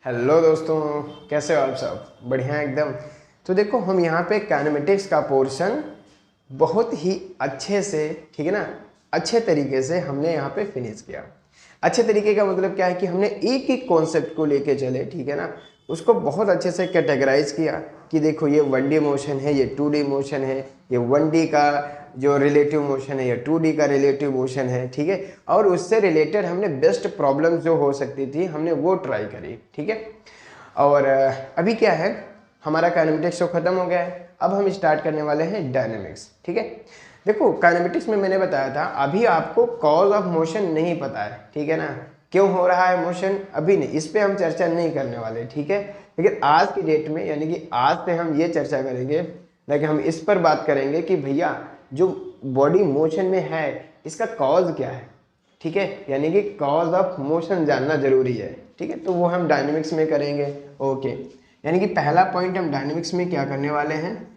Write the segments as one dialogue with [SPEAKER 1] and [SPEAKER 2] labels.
[SPEAKER 1] Hello दोस्तों, कैसे हो आप सब? बढ़िया एकदम। तो देखो, हम यहाँ पे काइनेमेटिक्स का पोर्शन बहुत ही अच्छे से, ठीक है ना, अच्छे तरीके से हमने यहाँ पे फिनिश किया। अच्छे तरीके का मतलब क्या है कि हमने एक एक कॉन्सेप्ट को लेके चले, ठीक है ना, उसको बहुत अच्छे से कैटेगराइज किया कि देखो ये 1D मोशन है, ये 2D मोशन है, ये 1D का जो रिलेटिव मोशन है, ये 2D का रिलेटिव मोशन है, ठीक है। और उससे रिलेटेड हमने बेस्ट प्रॉब्लम्स जो हो सकती थी हमने वो ट्राई करी, ठीक है। और अभी क्या है, हमारा काइनेमेटिक्स तो खत्म हो गया है। अब हम स्टार्ट करने वाले हैं डायनेमिक्स, ठीक है। देखो, काइनेमेटिक्स में मैंने बताया था अभी आपको कॉज ऑफ मोशन नहीं पता है, ठीक है ना, क्यों हो रहा है मोशन अभी नहीं, इस पे हम चर्चा नहीं करने वाले, ठीक है। लेकिन आज की डेट में, यानी कि आज से हम ये चर्चा करेंगे, लेकिन हम इस पर बात करेंगे कि भैया जो बॉडी मोशन में है इसका कॉज क्या है, ठीक है। यानी कि कॉज ऑफ मोशन जानना जरूरी है, ठीक है। तो वो हम डायनेमिक्स में करेंगे। ओके, यानी कि पहला पॉइंट हम डायनेमिक्स में क्या करने वाले हैं,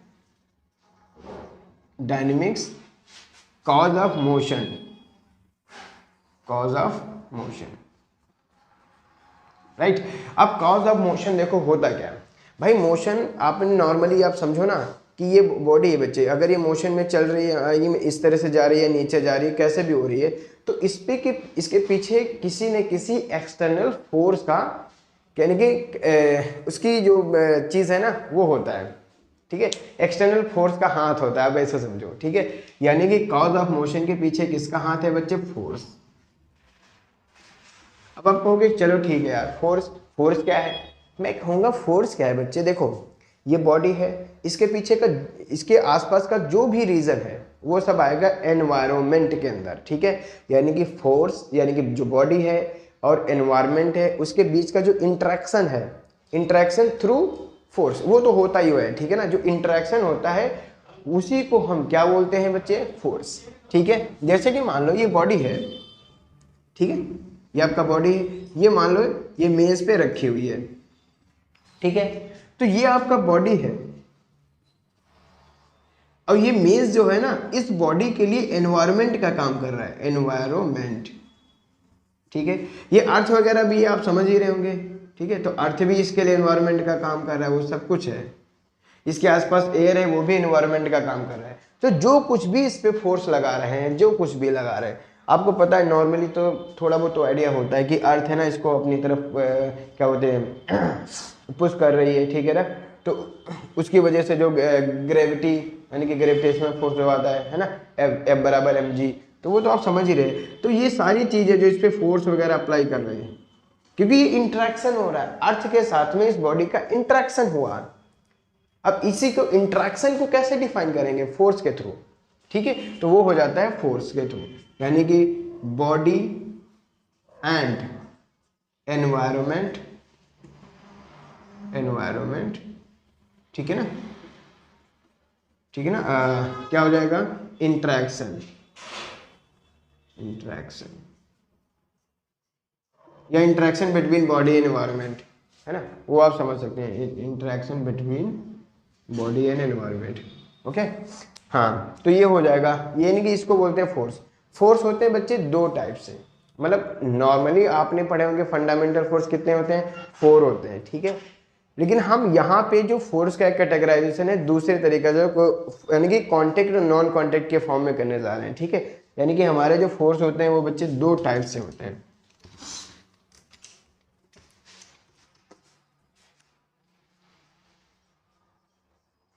[SPEAKER 1] dynamics cause of motion, cause of motion, right. अब कॉज ऑफ मोशन देखो होता क्या है भाई। मोशन आपने नॉर्मली आप समझो ना कि ये बॉडी है बच्चे, अगर ये मोशन में चल रही है, ये इस तरह से जा रही है, नीचे जा रही है, कैसे भी हो रही है, तो इस पे कि इसके पीछे किसी न किसी एक्सटर्नल फोर्स का, यानी कि उसकी जो चीज़ है ना वो होता है, ठीक है। एक्सटर्नल फोर्स का हाथ होता है, अब ऐसे समझो, ठीक है। यानी कि कॉज ऑफ मोशन के पीछे किसका हाथ है बच्चे? फोर्स। अब आप कहोगे चलो ठीक है यार, फोर्स फोर्स क्या है? मैं कहूँगा फोर्स क्या है बच्चे, देखो ये बॉडी है, इसके पीछे का, इसके आसपास का जो भी रीजन है वो सब आएगा एनवायरमेंट के अंदर, ठीक है। यानी कि फोर्स, यानी कि जो बॉडी है और एनवायरमेंट है उसके बीच का जो इंटरेक्शन है, इंटरेक्शन थ्रू फोर्स, वो तो होता ही है, ठीक है ना। जो इंटरेक्शन होता है उसी को हम क्या बोलते हैं बच्चे? फोर्स, ठीक है। जैसे कि मान लो ये बॉडी है, ठीक है, ये आपका बॉडी है, ये मान लो ये मेज पे रखी हुई है, ठीक है। तो ये आपका बॉडी है और ये मेज जो है ना इस बॉडी के लिए एनवायरमेंट का काम कर रहा है, एनवायरमेंट, ठीक है। ये अर्थ वगैरह भी आप समझ ही रहे होंगे, ठीक है। तो अर्थ भी इसके लिए एनवायरमेंट का काम कर रहा है, वो सब कुछ है। इसके आसपास एयर है, वो भी एनवायरमेंट का काम कर रहा है। तो जो कुछ भी इस पे फोर्स लगा रहे हैं, जो कुछ भी लगा रहे हैं, आपको पता है नॉर्मली तो थोड़ा बहुत तो आइडिया होता है कि अर्थ है ना इसको अपनी तरफ क्या बोलते हैं पुश कर रही है, ठीक है ना। तो उसकी वजह से जो ग्रेविटी, यानी कि ग्रेविटेशनल फोर्स जो आता है ना, एफ बराबर एम जी, तो वो तो आप समझ ही रहे। तो ये सारी चीजें जो इस पे फोर्स वगैरह अप्लाई कर रहे हैं, क्योंकि ये इंट्रैक्शन हो रहा है अर्थ के साथ में, इस बॉडी का इंट्रैक्शन हुआ। अब इसी को, इंट्रैक्शन को कैसे डिफाइन करेंगे? फोर्स के थ्रू, ठीक है। तो वो हो जाता है फोर्स के थ्रू, यानी कि बॉडी एंड एनवायरमेंट, एनवायरमेंट, ठीक है ना, ठीक है ना। क्या हो जाएगा? इंट्रैक्शन, इंट्रैक्शन या interaction between body and environment, है ना, वो आप समझ सकते हैं, interaction between body and environment. Okay, हाँ, तो ये हो जाएगा। ये नहीं कि इसको बोलते हैं फोर्स। फोर्स होते हैं बच्चे दो टाइप से, मतलब नॉर्मली आपने पढ़े होंगे फंडामेंटल फोर्स कितने होते हैं? 4 होते हैं, ठीक है। लेकिन हम यहाँ पे जो फोर्स का कैटेगराइजेशन है दूसरे तरीके से, यानी कि कॉन्टेक्ट और नॉन कॉन्टेक्ट के फॉर्म में करने जा रहे हैं, ठीक है। यानी कि हमारे जो फोर्स होते हैं वो बच्चे दो टाइप से होते हैं।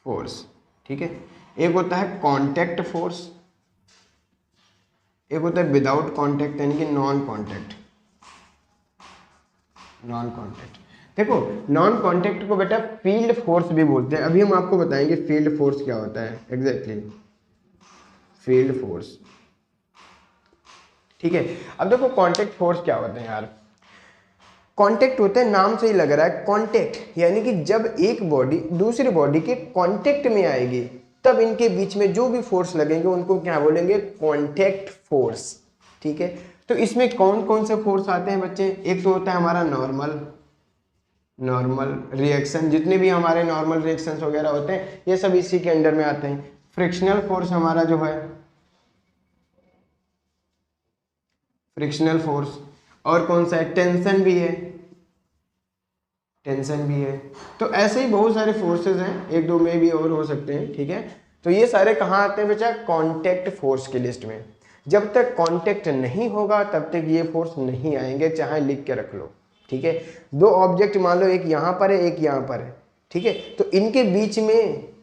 [SPEAKER 1] फोर्स, ठीक है। एक होता है कांटेक्ट फोर्स, एक होता है विदाउट कांटेक्ट, यानी कि नॉन कांटेक्ट, नॉन कांटेक्ट। देखो, नॉन कांटेक्ट को बेटा फील्ड फोर्स भी बोलते हैं। अभी हम आपको बताएंगे फील्ड फोर्स क्या होता है एग्जैक्टली, फील्ड फोर्स, ठीक है। अब देखो कांटेक्ट फोर्स क्या होते हैं यार। कांटेक्ट होते हैं, नाम से ही लग रहा है कांटेक्ट, यानी कि जब एक बॉडी दूसरी बॉडी के कांटेक्ट में आएगी तब इनके बीच में जो भी फोर्स लगेंगे उनको क्या बोलेंगे? कांटेक्ट फोर्स, ठीक है। तो इसमें कौन कौन से फोर्स आते हैं बच्चे? एक तो होता है हमारा नॉर्मल, नॉर्मल रिएक्शन, जितने भी हमारे नॉर्मल रिएक्शंस वगैरह होते हैं ये सब इसी के अंडर में आते हैं। फ्रिक्शनल फोर्स हमारा जो है, फ्रिक्शनल फोर्स, और कौन सा है? टेंशन भी है, टेंशन भी है। तो ऐसे ही बहुत सारे फोर्सेस हैं, एक दो में भी और हो सकते हैं, ठीक है। तो ये सारे कहाँ आते हैं बच्चा? कांटेक्ट फोर्स की लिस्ट में। जब तक कांटेक्ट नहीं होगा तब तक ये फोर्स नहीं आएंगे, चाहे लिख के रख लो, ठीक है। दो ऑब्जेक्ट मान लो, एक यहाँ पर है एक यहाँ पर है, ठीक है, तो इनके बीच में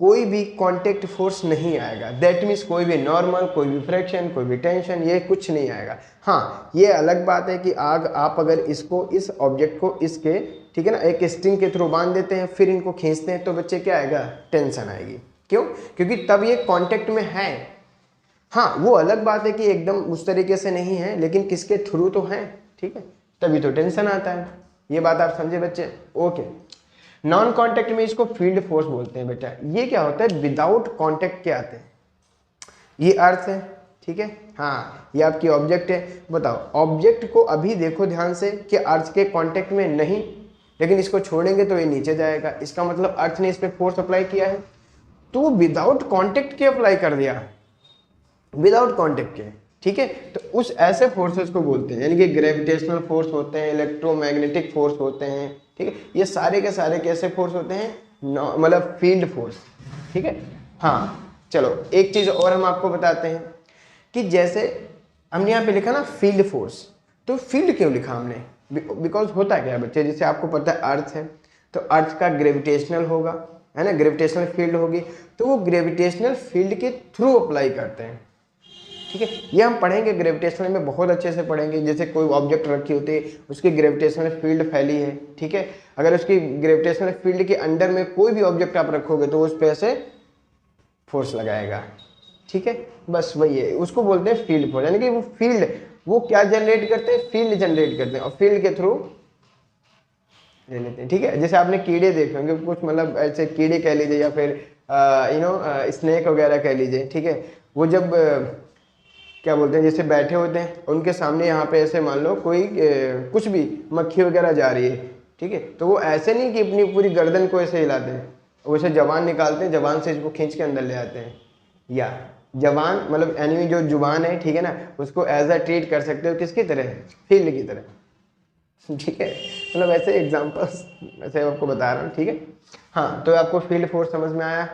[SPEAKER 1] कोई भी कांटेक्ट फोर्स नहीं आएगा। दैट मीन्स कोई भी नॉर्मल, कोई भी फ्रैक्शन, कोई भी टेंशन, ये कुछ नहीं आएगा। हाँ, ये अलग बात है कि आप अगर इसको, इस ऑब्जेक्ट को इसके, ठीक है ना, एक स्ट्रिंग के थ्रू बांध देते हैं, फिर इनको खींचते हैं, तो बच्चे क्या आएगा? टेंशन आएगी। क्यों? क्योंकि तब ये कांटेक्ट में है। हाँ, वो अलग बात है कि एकदम उस तरीके से नहीं है, लेकिन किसके थ्रू तो है, ठीक है, तभी तो टेंशन आता है। ये बात आप समझे बच्चे? ओके। नॉन कांटेक्ट में इसको फील्ड फोर्स बोलते हैं बेटा। ये क्या होता है? विदाउट कांटेक्ट के आते हैं। ये अर्थ है, ठीक है, हाँ, ये आपकी ऑब्जेक्ट है। बताओ, ऑब्जेक्ट को अभी देखो ध्यान से कि अर्थ के कांटेक्ट में नहीं, लेकिन इसको छोड़ेंगे तो ये नीचे जाएगा। इसका मतलब अर्थ ने इस पर फोर्स अप्लाई किया है, तो वो विदाउट कांटेक्ट के अप्लाई कर दिया, विदाउट कांटेक्ट के, ठीक है। तो उस ऐसे फोर्सेस को बोलते हैं, यानी कि ग्रेविटेशनल फोर्स होते हैं, इलेक्ट्रोमैग्नेटिक फोर्स होते हैं, ठीक है। ये सारे के सारे कैसे फोर्स होते हैं? मतलब फील्ड फोर्स, ठीक है। हाँ, चलो एक चीज और हम आपको बताते हैं कि जैसे हमने यहाँ पे लिखा ना फील्ड फोर्स, तो फील्ड क्यों लिखा हमने? बिकॉज होता क्या है बच्चे, जैसे आपको पता है अर्थ है, तो अर्थ का ग्रेविटेशनल होगा, है ना, ग्रेविटेशनल फील्ड होगी, तो वो ग्रेविटेशनल फील्ड के थ्रू अप्लाई करते हैं, ठीक है। ये हम पढ़ेंगे ग्रेविटेशनल में, बहुत अच्छे से पढ़ेंगे। जैसे कोई ऑब्जेक्ट रखी होती है, उसकी ग्रेविटेशनल फील्ड फैली है, ठीक है, अगर उसकी ग्रेविटेशनल फील्ड के अंडर में कोई भी ऑब्जेक्ट आप रखोगे तो उस पे ऐसे फोर्स लगाएगा, ठीक है। बस वही है, उसको बोलते हैं फील्ड फोर्स। यानी कि वो फील्ड, वो क्या जनरेट करते हैं? फील्ड जनरेट करते हैं, और फील्ड के थ्रू ले लेते हैं, ठीक है। जैसे आपने कीड़े देखे होंगे, कुछ मतलब ऐसे कीड़े कह लीजिए, या फिर स्नेक वगैरह कह लीजिए, ठीक है। वो जब क्या बोलते हैं, जैसे बैठे होते हैं, उनके सामने यहाँ पे ऐसे मान लो कोई कुछ भी मक्खी वगैरह जा रही है, ठीक है, तो वो ऐसे नहीं कि अपनी पूरी गर्दन को ऐसे हिलाते हैं, वो ऐसे जबान निकालते हैं, जबान से इसको खींच के अंदर ले आते हैं। या जबान मतलब एनिमी जो जुबान है, ठीक है ना, उसको एज अ ट्रीट कर सकते हो किसकी तरह? फील्ड की तरह, ठीक है। मतलब ऐसे एग्जाम्पल्स ऐसे आपको बता रहा हूँ, ठीक है। हाँ, तो आपको फील्ड फोर्स समझ में आया।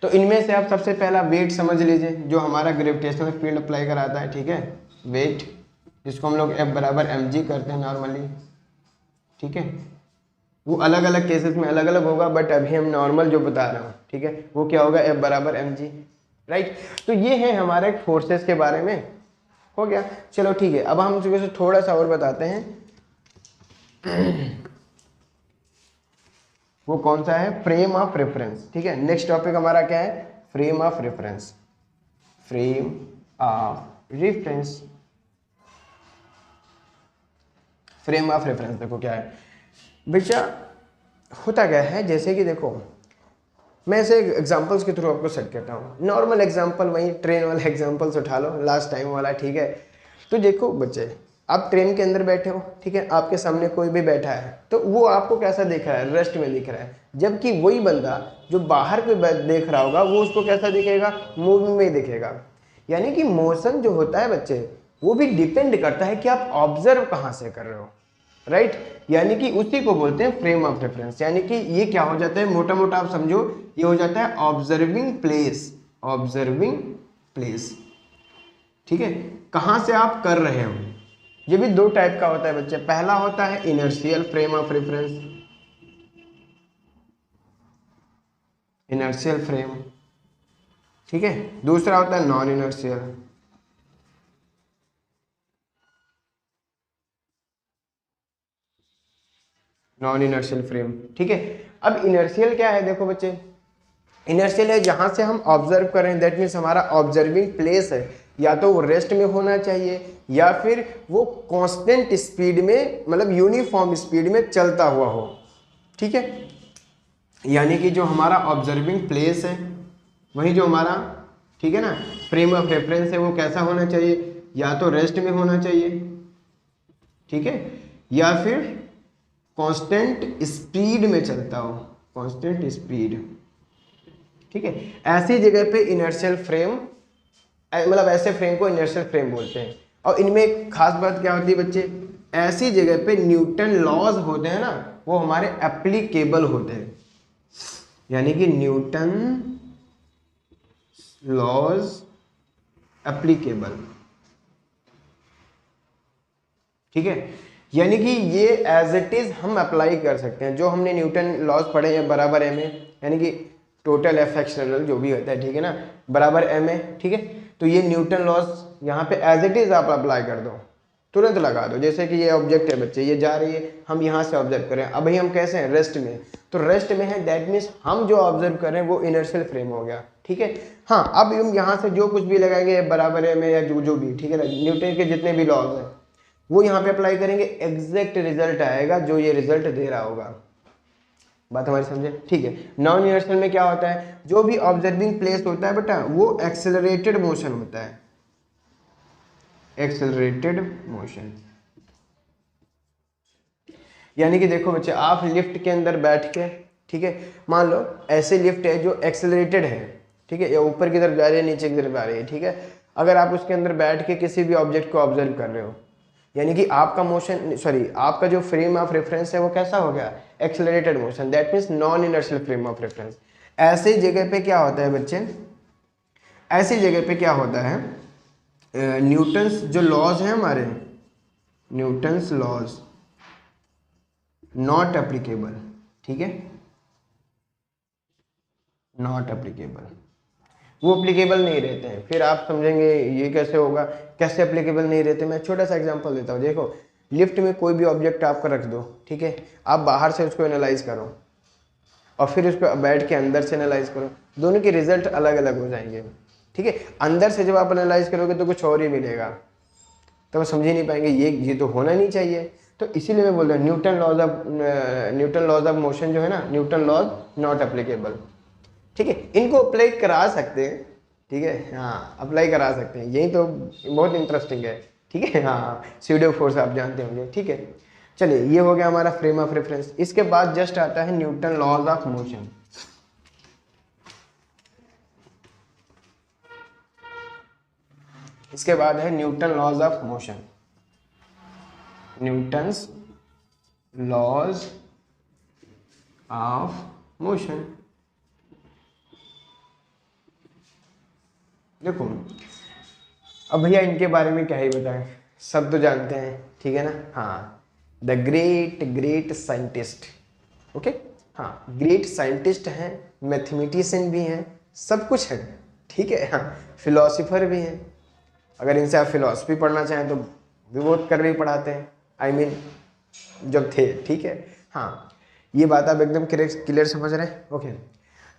[SPEAKER 1] तो इनमें से आप सबसे पहला वेट समझ लीजिए, जो हमारा ग्रेविटेशनल फील्ड अप्लाई कराता है, ठीक है, वेट, जिसको हम लोग F बराबर mg करते हैं नॉर्मली, ठीक है। वो अलग अलग केसेस में अलग अलग होगा, बट अभी हम नॉर्मल जो बता रहा हूँ, ठीक है, वो क्या होगा? F बराबर mg, राइट। तो ये है हमारे फोर्सेस के बारे में, हो गया। चलो ठीक है, अब हम से थोड़ा सा और बताते हैं। वो कौन सा है? फ्रेम ऑफ रेफरेंस, ठीक है। नेक्स्ट टॉपिक हमारा क्या है? Frame of reference, frame of reference, frame of reference. देखो क्या है बेटा, होता क्या है, जैसे कि देखो मैं ऐसे एग्जांपल्स के थ्रू आपको सेट करता हूँ। नॉर्मल एग्जांपल, वही ट्रेन वाला एग्जांपल्स उठा लो, लास्ट टाइम वाला, ठीक है। तो देखो बच्चे, आप ट्रेन के अंदर बैठे हो, ठीक है, आपके सामने कोई भी बैठा है, तो वो आपको कैसा दिख रहा है? रेस्ट में दिख रहा है। जबकि वही बंदा जो बाहर पे देख रहा होगा, वो उसको कैसा दिखेगा? मूविंग में दिखेगा। यानी कि मोशन जो होता है बच्चे, वो भी डिपेंड करता है कि आप ऑब्जर्व कहाँ से कर रहे हो, राइट। यानी कि उसी को बोलते हैं फ्रेम ऑफ रेफरेंस। यानी कि ये क्या हो जाता है, मोटा मोटा आप समझो, ये हो जाता है ऑब्जर्विंग प्लेस, ऑब्जर्विंग प्लेस, ठीक है, कहाँ से आप कर रहे हो। ये भी दो टाइप का होता है बच्चे। पहला होता है inertial frame of reference, inertial frame, ठीक है। दूसरा होता है non inertial, non inertial frame, ठीक है। अब इनर्शियल क्या है? देखो बच्चे, इनर्शियल है जहां से हम ऑब्जर्व कर रहे हैं, दैट मीन्स हमारा ऑब्जर्विंग प्लेस है, या तो वो रेस्ट में होना चाहिए, या फिर वो कांस्टेंट स्पीड में, मतलब यूनिफॉर्म स्पीड में चलता हुआ हो, ठीक है। यानी कि जो हमारा ऑब्जर्विंग प्लेस है, वही जो हमारा, ठीक है ना, फ्रेम ऑफ रेफरेंस है, वो कैसा होना चाहिए? या तो रेस्ट में होना चाहिए, ठीक है, या फिर कांस्टेंट स्पीड में चलता हो, कांस्टेंट स्पीड, ठीक है। ऐसी जगह पे इनर्शियल फ्रेम, मतलब ऐसे फ्रेम को इनर्शियल फ्रेम बोलते हैं। और इनमें एक खास बात क्या होती है बच्चे, ऐसी जगह पे न्यूटन लॉज होते हैं ना, वो हमारे एप्लीकेबल होते हैं, यानी कि न्यूटन लॉज एप्लीकेबल, ठीक है। यानी कि ये एज इट इज हम अप्लाई कर सकते हैं, जो हमने न्यूटन लॉज पढ़े हैं बराबर एम ए, यानी कि टोटल एफ एक्सटर्नल जो भी होता है, ठीक है ना, बराबर एम ए, ठीक है। तो ये न्यूटन लॉज यहाँ पे एज इट इज आप अप्लाई कर दो, तुरंत लगा दो। जैसे कि ये ऑब्जेक्ट है बच्चे, ये जा रही है, हम यहाँ से ऑब्जर्व करें, अभी हम कैसे हैं, रेस्ट में, तो रेस्ट में है, दैट मीन्स हम जो ऑब्जर्व कर रहे हैं वो इनर्शियल फ्रेम हो गया, ठीक है। हाँ, अब हम यहाँ से जो कुछ भी लगाएंगे बराबर एम ए या जो भी, ठीक है ना, न्यूटन के जितने भी लॉज हैं वो यहाँ पे अप्लाई करेंगे, एग्जैक्ट रिजल्ट आएगा जो ये रिजल्ट दे रहा होगा। बात हमारी समझे, ठीक है। नॉन इनर्शियल में क्या होता है, जो भी ऑब्जर्विंग प्लेस होता है बेटा वो एक्सेलरेटेड मोशन होता है, एक्सेलरेटेड मोशन। यानी कि देखो बच्चे, आप लिफ्ट के अंदर बैठ के, ठीक है, मान लो ऐसे लिफ्ट है जो एक्सेलरेटेड है, ठीक है, या ऊपर की तरफ जा रही है, नीचे की तरफ जा रही है, ठीक है। अगर आप उसके अंदर बैठ के किसी भी ऑब्जेक्ट को ऑब्जर्व कर रहे हो, यानी कि आपका मोशन, सॉरी, आपका जो फ्रेम ऑफ रेफरेंस है वो कैसा हो गया, accelerated motion, that means non inertial frame of reference. ऐसी जगह पे क्या होता है बच्चे, ऐसी जगह पे क्या होता है, न्यूटन्स जो लॉज हैं हमारे, न्यूटन्स लॉज नॉट एप्लीकेबल, ठीक है, नॉट एप्लीकेबल, वो एप्लीकेबल नहीं रहते हैं। फिर आप समझेंगे ये कैसे होगा, कैसे एप्लीकेबल नहीं रहते। मैं छोटा सा एग्जांपल देता हूँ। देखो, लिफ्ट में कोई भी ऑब्जेक्ट आपका रख दो, ठीक है, आप बाहर से उसको एनालाइज करो और फिर उसको बैठ के अंदर से एनालाइज करो, दोनों के रिजल्ट अलग अलग हो जाएंगे, ठीक है। अंदर से जब आप एनालाइज करोगे तो कुछ और ही मिलेगा, तो आप समझ ही नहीं पाएंगे ये तो होना नहीं चाहिए। तो इसीलिए मैं बोल रहा हूँ न्यूटन लॉज ऑफ मोशन जो है ना, न्यूटन लॉज नॉट एप्लीकेबल, ठीक है। इनको अप्लाई करा सकते हैं, ठीक है, हाँ अप्लाई करा सकते हैं, यही तो बहुत इंटरेस्टिंग है, ठीक है। हाँ, स्यूडो फोर्स आप जानते होंगे, ठीक है। चलिए, ये हो गया हमारा फ्रेम ऑफ रेफरेंस। इसके बाद जस्ट आता है न्यूटन लॉज ऑफ मोशन। इसके बाद है Newton laws of motion, Newton's laws of motion. देखो, अब भैया इनके बारे में क्या ही बताएं, सब तो जानते हैं, ठीक है ना। हाँ, the great great scientist, okay, हाँ, ग्रेट साइंटिस्ट हैं, मैथमेटिशियन भी हैं, सब कुछ है, ठीक है। हाँ, फिलोसोफर भी हैं, अगर इनसे आप फिलोसफी पढ़ना चाहें तो भी बहुत कर भी पढ़ाते हैं, आई मीन जब थे, ठीक है। हाँ, ये बात आप एकदम क्लियर समझ रहे हैं, ओके।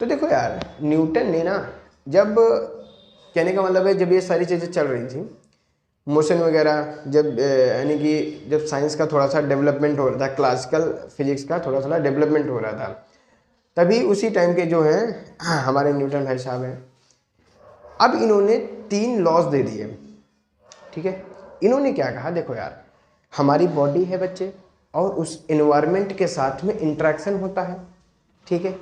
[SPEAKER 1] तो देखो यार, न्यूटन ने ना, जब, कहने का मतलब है जब ये सारी चीज़ें चल रही थी, मोशन वगैरह, जब यानी कि जब साइंस का थोड़ा सा डेवलपमेंट हो रहा था, क्लासिकल फिजिक्स का थोड़ा सा डेवलपमेंट हो रहा था, तभी उसी टाइम के जो हैं हमारे न्यूटन भाई साहब हैं, अब इन्होंने 3 लॉज दे दिए, ठीक है। इन्होंने क्या कहा, देखो यार, हमारी बॉडी है बच्चे, और उस एनवायरनमेंट के साथ में इंटरेक्शन होता है, ठीक है।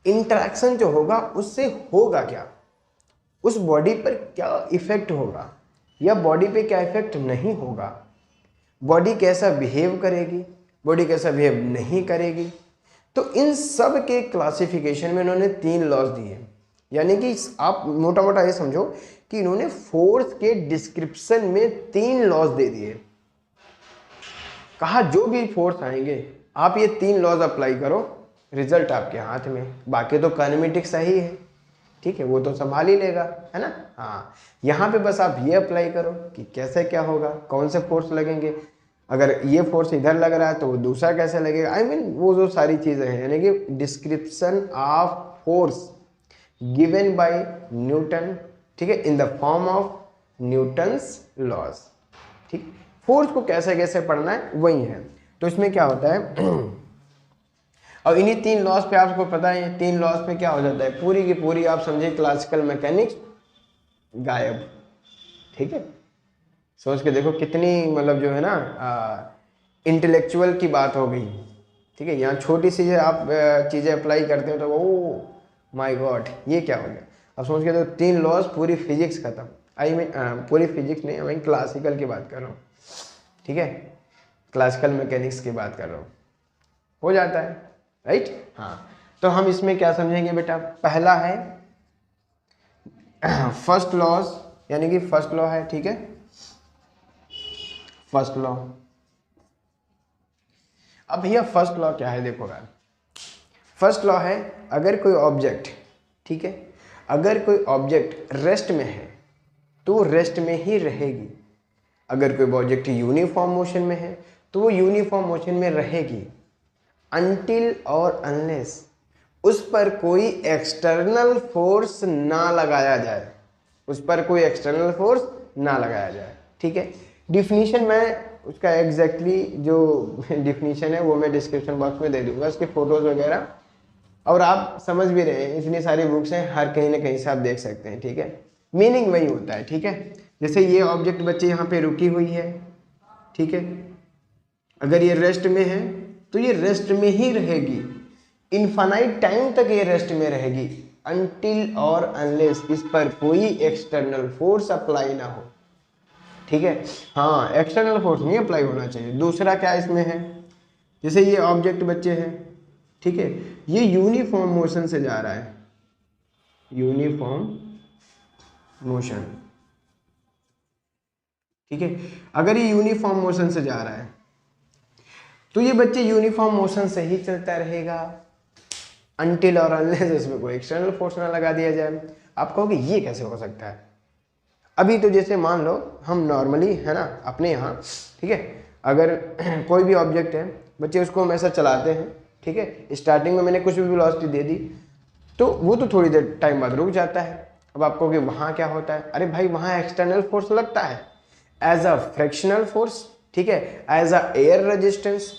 [SPEAKER 1] इंटरेक्शन जो होगा उससे होगा क्या, उस बॉडी पर क्या इफेक्ट होगा या बॉडी पे क्या इफेक्ट नहीं होगा, बॉडी कैसा बिहेव करेगी, बॉडी कैसा बिहेव नहीं करेगी। तो इन सब के क्लासिफिकेशन में इन्होंने 3 लॉज दिए, यानी कि आप मोटा मोटा ये समझो कि इन्होंने फोर्स के डिस्क्रिप्शन में 3 लॉज दे दिए। कहा जो भी फोर्स आएंगे आप ये 3 लॉज अप्लाई करो, रिजल्ट आपके हाथ में, बाकी तो काइनेमेटिक्स सही है, ठीक है, वो तो संभाल ही लेगा, है ना। हाँ, यहाँ पे बस आप ये अप्लाई करो कि कैसे क्या होगा, कौन से फोर्स लगेंगे, अगर ये फोर्स इधर लग रहा है तो वो दूसरा कैसे लगेगा, आई मीन वो जो सारी चीज़ें हैं, यानी कि description of force given by Newton, ठीक है, in the form of Newton's laws, ठीक। फोर्स को कैसे कैसे पढ़ना है वही है। तो इसमें क्या होता है, और इन्हीं 3 लॉज पे आपको पता है, 3 लॉज पे क्या हो जाता है, पूरी की पूरी आप समझे क्लासिकल मैकेनिक्स गायब, ठीक है। सोच के देखो कितनी, मतलब जो है ना, इंटेलेक्चुअल की बात हो गई, ठीक है। यहाँ छोटी सी आप चीज़ें अप्लाई करते हो तो ओ माय गॉड ये क्या हो गया। अब सोच के देखो 3 लॉज, पूरी फिजिक्स खत्म, आई मीन पूरी फिजिक्स नहीं, मैं क्लासिकल की बात कर रहा हूँ, ठीक है, क्लासिकल मैकेनिक्स की बात कर रहा हूँ। हो जाता है, राइट। हाँ, तो हम इसमें क्या समझेंगे बेटा, पहला है फर्स्ट लॉज, यानी कि फर्स्ट लॉ है, ठीक है, फर्स्ट लॉ। अब भैया फर्स्ट लॉ क्या है, देखो यार, फर्स्ट लॉ है अगर कोई ऑब्जेक्ट, ठीक है, अगर कोई ऑब्जेक्ट रेस्ट में है तो रेस्ट में ही रहेगी। अगर कोई ऑब्जेक्ट यूनिफॉर्म मोशन में है तो वो यूनिफॉर्म मोशन में रहेगी, अनटिल और अनलेस उस पर कोई एक्सटर्नल फोर्स ना लगाया जाए, उस पर कोई एक्सटर्नल फोर्स ना लगाया जाए, ठीक है। डिफिनीशन मैं उसका एग्जैक्टली जो डिफिनीशन है वो मैं डिस्क्रिप्शन बॉक्स में दे दूंगा, उसके फोटोज वगैरह, और आप समझ भी रहे हैं, इतनी सारी बुक्स हैं, हर कहीं ना कहीं से आप देख सकते हैं, ठीक है। मीनिंग वही होता है, ठीक है। जैसे ये ऑब्जेक्ट बच्चे यहाँ पे रुकी हुई है, ठीक है, अगर ये रेस्ट में है तो ये रेस्ट में ही रहेगी, इनफाइनाइट टाइम तक ये रेस्ट में रहेगी, अनटिल और अनलेस इस पर कोई एक्सटर्नल फोर्स अप्लाई ना हो, ठीक है। हाँ, एक्सटर्नल फोर्स नहीं अप्लाई होना चाहिए। दूसरा क्या इसमें है, जैसे ये ऑब्जेक्ट बच्चे हैं, ठीक है, ये यूनिफॉर्म मोशन से जा रहा है, यूनिफॉर्म मोशन, ठीक है। अगर ये यूनिफॉर्म मोशन से जा रहा है तो ये बच्चे यूनिफॉर्म मोशन से ही चलता रहेगा, अनटिल और अनलेस इसमें कोई एक्सटर्नल फोर्स ना लगा दिया जाए। आप कहोगे ये कैसे हो सकता है? अभी तो जैसे मान लो हम नॉर्मली है ना अपने यहाँ, ठीक है, अगर कोई भी ऑब्जेक्ट है बच्चे उसको हम ऐसा चलाते हैं, ठीक है, स्टार्टिंग में मैंने कुछ भी वेलोसिटी दे दी तो वो तो थोड़ी देर टाइम बाद रुक जाता है। अब आप कहोगे वहाँ क्या होता है? अरे भाई वहाँ एक्सटर्नल फोर्स लगता है एज अ फ्रिक्शनल फोर्स, ठीक है, एज अ एयर रेजिस्टेंस,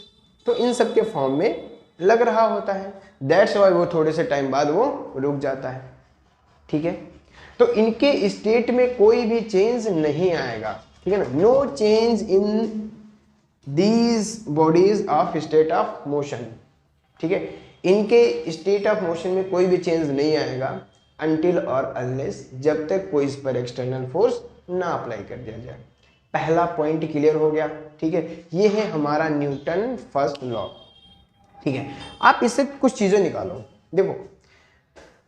[SPEAKER 1] तो इन सब के फॉर्म में लग रहा होता है, दैट्स वाई वो थोड़े से टाइम बाद वो रुक जाता है, ठीक है। तो इनके स्टेट में कोई भी चेंज नहीं आएगा, ठीक है ना, no change in these bodies of state of motion, ठीक है, इनके स्टेट ऑफ मोशन में कोई भी चेंज नहीं आएगा अनटिल और अनलेस, जब तक कोई इस पर एक्सटर्नल फोर्स ना अप्लाई कर दिया जाए। पहला पॉइंट क्लियर हो गया, ठीक है, ये है हमारा न्यूटन फर्स्ट लॉ, ठीक है। आप इससे कुछ चीजें निकालो, देखो,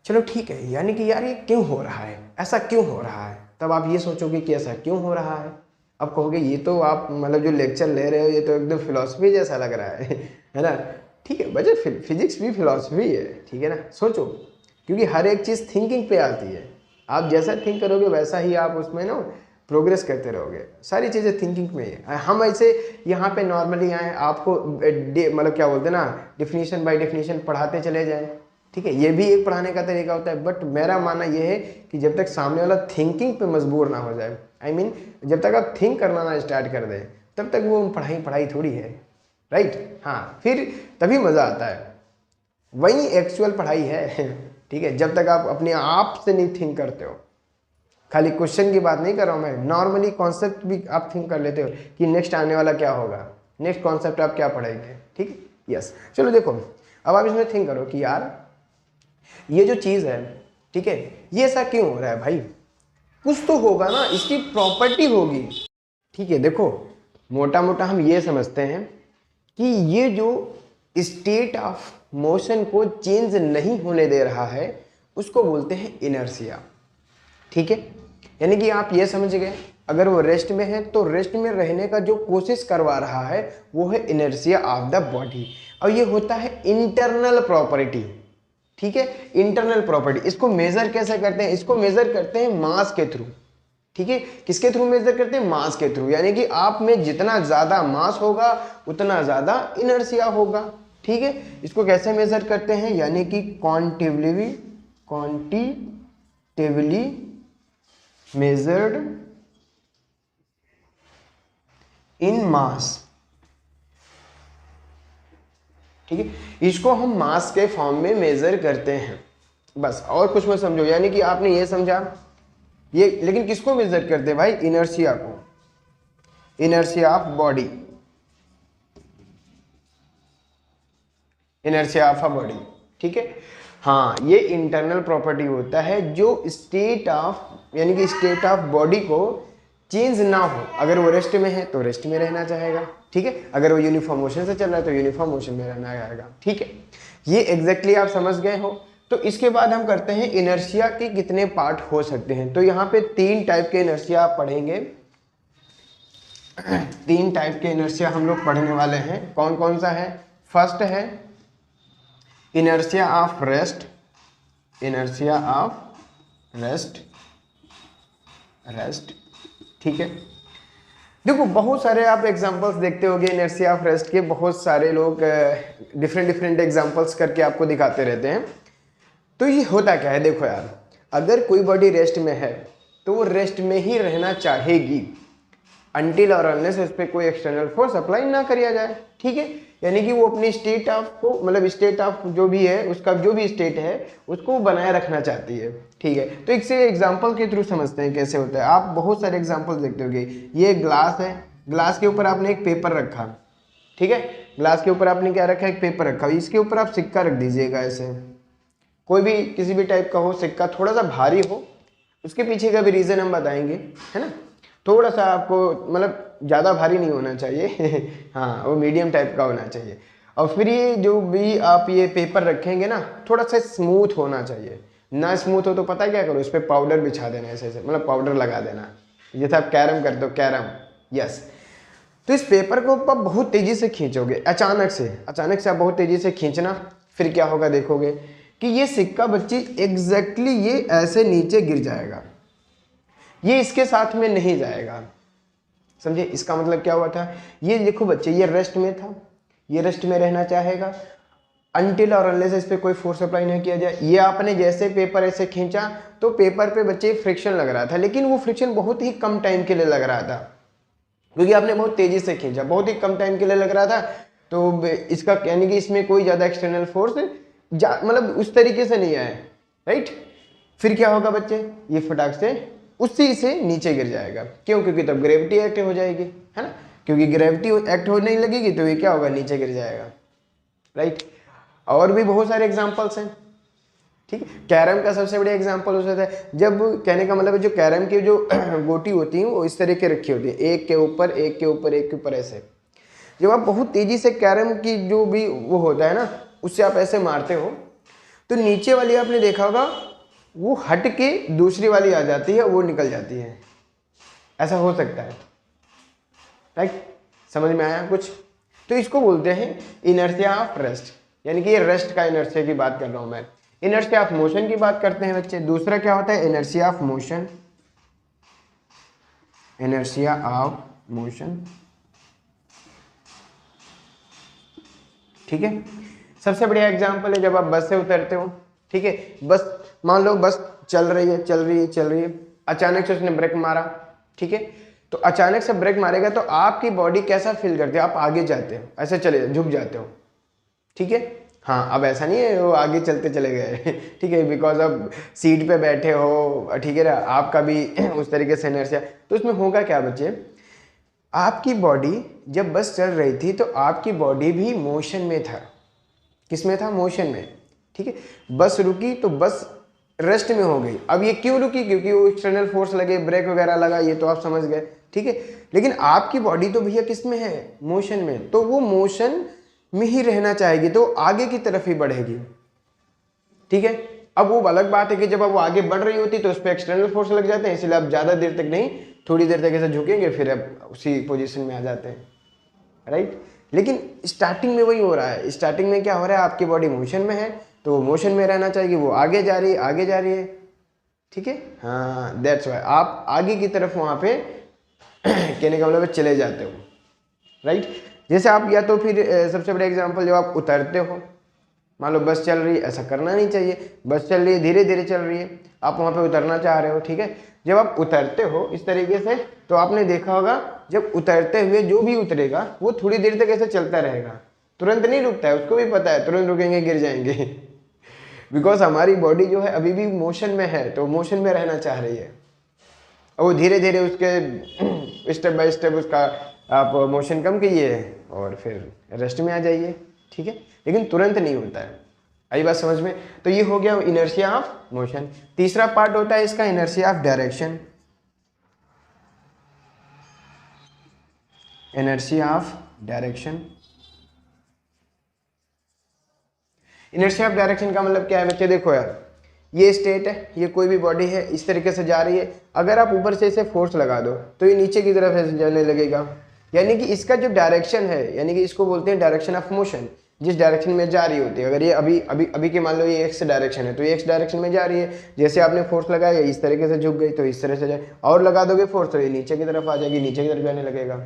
[SPEAKER 1] चलो ठीक है, यानी कि यार ये क्यों हो रहा है, ऐसा क्यों हो रहा है, तब आप ये सोचोगे कि ऐसा क्यों हो रहा है। अब कहोगे ये तो आप मतलब जो लेक्चर ले रहे हो ये तो एकदम फिलॉसफी जैसा लग रहा है ना, ठीक है बच्चे, फिजिक्स भी फिलॉसफी है, ठीक है ना, सोचो, क्योंकि हर एक चीज़ थिंकिंग पे आती है, आप जैसा थिंक करोगे वैसा ही आप उसमें ना प्रोग्रेस करते रहोगे, सारी चीज़ें थिंकिंग में है। हम ऐसे यहाँ पे नॉर्मली आए आपको मतलब क्या बोलते हैं ना, डिफिनीशन बाय डिफिनीशन पढ़ाते चले जाएं, ठीक है, ये भी एक पढ़ाने का तरीका होता है, बट मेरा मानना ये है कि जब तक सामने वाला थिंकिंग पे मजबूर ना हो जाए, आई मीन जब तक आप थिंक करना ना स्टार्ट कर दें तब तक वो पढ़ाई थोड़ी है, राइट। हाँ, फिर तभी मज़ा आता है, वही एक्चुअल पढ़ाई है, ठीक है, जब तक आप अपने आप से नहीं थिंक करते हो। खाली क्वेश्चन की बात नहीं कर रहा हूँ मैं, नॉर्मली कॉन्सेप्ट भी आप थिंक कर लेते हो कि नेक्स्ट आने वाला क्या होगा, नेक्स्ट कॉन्सेप्ट आप क्या पढ़ेंगे, ठीक है, यस। चलो देखो, अब आप इसमें थिंक करो कि यार ये जो चीज़ है, ठीक है, ये ऐसा क्यों हो रहा है भाई, कुछ तो होगा ना, इसकी प्रॉपर्टी होगी, ठीक है। देखो मोटा मोटा हम ये समझते हैं कि ये जो स्टेट ऑफ मोशन को चेंज नहीं होने दे रहा है उसको बोलते हैं इनर्शिया, ठीक है। यानी कि आप ये समझ गए, अगर वो रेस्ट में है तो रेस्ट में रहने का जो कोशिश करवा रहा है वो है इनर्शिया ऑफ द बॉडी, और ये होता है इंटरनल प्रॉपर्टी, ठीक है, इंटरनल प्रॉपर्टी। इसको मेजर कैसे करते हैं? इसको मेजर करते हैं मास के थ्रू, ठीक है। किसके थ्रू मेजर करते हैं? मास के थ्रू, यानी कि आप में जितना ज्यादा मास होगा उतना ज्यादा इनर्शिया होगा, ठीक है। इसको कैसे मेजर करते हैं? यानी कि क्वांटिटेटिवली मेजर्ड इन मास, ठीक है, इसको हम मास के फॉर्म में मेजर करते हैं, बस, और कुछ मत समझो। यानी कि आपने ये समझा ये, लेकिन किसको मेजर करते हैं भाई? इनर्शिया को, inertia of body, inertia of a body, ठीक है। हाँ, ये इंटरनल प्रॉपर्टी होता है जो स्टेट ऑफ, यानी कि स्टेट ऑफ बॉडी को चेंज ना हो। अगर वो रेस्ट में है तो रेस्ट में रहना चाहेगा, ठीक है। अगर वो यूनिफॉर्म मोशन से चल रहा है तो यूनिफॉर्म मोशन में रहना चाहेगा, ठीक है। ये एग्जैक्टली आप समझ गए हो। तो इसके बाद हम करते हैं इनर्शिया के कितने पार्ट हो सकते हैं। तो यहाँ पे 3 टाइप के इनर्शिया आप पढ़ेंगे। 3 टाइप के इनर्शिया हम लोग पढ़ने वाले हैं। कौन कौन सा है? फर्स्ट है inertia of rest, inertia of rest, ठीक है। देखो बहुत सारे आप एग्जांपल्स देखते होंगे इनर्शिया ऑफ रेस्ट के, बहुत सारे लोग डिफरेंट एग्जांपल्स करके आपको दिखाते रहते हैं। तो ये होता क्या है, देखो यार, अगर कोई बॉडी रेस्ट में है तो वो रेस्ट में ही रहना चाहेगी अनटिल और अनलेस इस पर कोई एक्सटर्नल फोर्स अप्लाई ना किया जाए, ठीक है। यानी कि वो अपनी स्टेट ऑफ को, मतलब स्टेट ऑफ जो भी है उसका जो भी स्टेट है उसको बनाए रखना चाहती है, ठीक है। तो इससे एग्जांपल के थ्रू समझते हैं कैसे होता है। आप बहुत सारे एग्जांपल देखते होंगे। ये ग्लास है, ग्लास के ऊपर आपने एक पेपर रखा, ठीक है। ग्लास के ऊपर आपने क्या रखा? एक पेपर रखा। इसके ऊपर आप सिक्का रख दीजिएगा, ऐसे कोई भी किसी भी टाइप का हो सिक्का, थोड़ा सा भारी हो। उसके पीछे का भी रीज़न हम बताएंगे, है ना। थोड़ा सा आपको, मतलब ज़्यादा भारी नहीं होना चाहिए हाँ, वो मीडियम टाइप का होना चाहिए। और फिर ये जो भी आप ये पेपर रखेंगे ना, थोड़ा सा स्मूथ होना चाहिए। ना स्मूथ हो तो पता क्या करो, इस पर पाउडर बिछा देना, ऐसे ऐसे, मतलब पाउडर लगा देना, जैसे आप कैरम करते हो, कैरम, यस। तो इस पेपर को आप बहुत तेज़ी से खींचोगे, अचानक से आप बहुत तेज़ी से खींचना। फिर क्या होगा, देखोगे कि ये सिक्का बच्ची एग्जैक्टली ये ऐसे नीचे गिर जाएगा, ये इसके साथ में नहीं जाएगा। समझे इसका मतलब क्या हुआ था? ये देखो बच्चे, ये रेस्ट में था, ये रेस्ट में रहना चाहेगा अनटिल और अनलेस इस पर कोई फोर्स अप्लाई नहीं किया जाए। ये आपने जैसे पेपर ऐसे खींचा तो पेपर पे बच्चे फ्रिक्शन लग रहा था, लेकिन वो फ्रिक्शन बहुत ही कम टाइम के लिए लग रहा था, क्योंकि आपने बहुत तेजी से खींचा, बहुत ही कम टाइम के लिए लग रहा था। तो इसका यानी कि इसमें कोई ज़्यादा एक्सटर्नल फोर्स मतलब उस तरीके से नहीं आया, राइट। फिर क्या होगा बच्चे, ये फटाक से उसी से नीचे गिर जाएगा। क्यों? क्योंकि तब ग्रेविटी एक्ट हो जाएगी, है ना। क्योंकि ग्रेविटी एक्ट होने लगेगी तो ये क्या होगा, नीचे गिर जाएगा, राइट। और भी बहुत सारे एग्जांपल्स हैं, ठीक है। कैरम का सबसे बड़ा एग्जांपल हो सकता है, जब कहने का मतलब है जो कैरम की जो गोटी होती है वो इस तरह के रखी होती है, एक के ऊपर एक के ऊपर एक के ऊपर ऐसे। जब आप बहुत तेजी से कैरम की जो भी वो होता है ना, उससे आप ऐसे मारते हो तो नीचे वाली आपने देखा होगा वो हट के दूसरी वाली आ जाती है, वो निकल जाती है। ऐसा हो सकता है, राइट। समझ में आया कुछ? तो इसको बोलते हैं इनर्शिया ऑफ रेस्ट, यानी कि ये रेस्ट का इनर्शिया की बात कर रहा हूं मैं। इनर्शिया ऑफ मोशन की बात करते हैं बच्चे। दूसरा क्या होता है, inertia of motion, inertia of motion, ठीक है। सबसे बढ़िया एग्जांपल है जब आप बस से उतरते हो, ठीक है। बस मान लो बस चल रही है, अचानक से उसने ब्रेक मारा, ठीक है। तो अचानक से ब्रेक मारेगा तो आपकी बॉडी कैसा फील करती है? आप आगे जाते हो, ऐसे चले झुक जाते हो, ठीक है। हाँ, अब ऐसा नहीं है वो आगे चलते चले गए ठीक है, बिकॉज अब सीट पे बैठे हो, ठीक है ना, आपका भी उस तरीके से इनर्शिया। तो उसमें होगा क्या बच्चे, आपकी बॉडी जब बस चल रही थी तो आपकी बॉडी भी मोशन में था। किस में था? मोशन में, ठीक है। बस रुकी तो बस रेस्ट में हो गई। अब ये क्यों रुकी? क्योंकि वो एक्सटर्नल फोर्स लगे, ब्रेक वगैरह लगा, ये तो आप समझ गए, ठीक है। लेकिन आपकी बॉडी तो भैया किस में है? मोशन में। तो वो मोशन में ही रहना चाहेगी, तो आगे की तरफ ही बढ़ेगी, ठीक है। अब वो अलग बात है कि जब अब वो आगे बढ़ रही होती तो उस पर एक्सटर्नल फोर्स लग जाते हैं, इसलिए आप ज़्यादा देर तक नहीं, थोड़ी देर तक ऐसे झुकेंगे, फिर अब उसी पोजीशन में आ जाते हैं, राइट। लेकिन स्टार्टिंग में वही हो रहा है। स्टार्टिंग में क्या हो रहा है, आपकी बॉडी मोशन में है तो वो मोशन में रहना चाहिए, वो आगे जा रही है, ठीक है। हाँ, दैट्स वाई आप आगे की तरफ वहाँ पे कहने का मतलब चले जाते हो, राइट। जैसे आप या तो फिर सबसे बड़ा एग्जांपल, जब आप उतरते हो, मान लो बस चल रही है, ऐसा करना नहीं चाहिए, बस चल रही है, धीरे धीरे चल रही है, आप वहाँ पे उतरना चाह रहे हो, ठीक है। जब आप उतरते हो इस तरीके से, तो आपने देखा होगा जब उतरते हुए जो भी उतरेगा वो थोड़ी देर तक ऐसे चलता रहेगा, तुरंत नहीं रुकता है। उसको भी पता है तुरंत रुकेंगे गिर जाएंगे बिकॉज हमारी बॉडी जो है अभी भी मोशन में है, तो मोशन में रहना चाह रही है। और वो धीरे धीरे उसके स्टेप बाय स्टेप उसका आप मोशन कम कीजिए और फिर रेस्ट में आ जाइए, ठीक है। लेकिन तुरंत नहीं होता है। आई बात समझ में? तो ये हो गया इनर्शिया ऑफ मोशन। तीसरा पार्ट होता है इसका inertia of direction, inertia of direction. Inertia of direction का मतलब क्या है बच्चे, देखो यार ये स्टेट है, ये कोई भी बॉडी है इस तरीके से जा रही है, अगर आप ऊपर से इसे फोर्स लगा दो तो ये नीचे की तरफ ऐसे जाने लगेगा, यानी कि इसका जो डायरेक्शन है, यानी कि इसको बोलते हैं डायरेक्शन ऑफ मोशन, जिस डायरेक्शन में जा रही होती है। अगर ये अभी अभी अभी के मान लो ये एक्स डायरेक्शन है तो ये एक्स डायरेक्शन में जा रही है, जैसे आपने फोर्स लगाया इस तरीके से झुक गई तो इस तरह से जाए, और लगा दोगे फोर्स तो ये नीचे की तरफ आ जाएगी, नीचे की तरफ जाने लगेगा।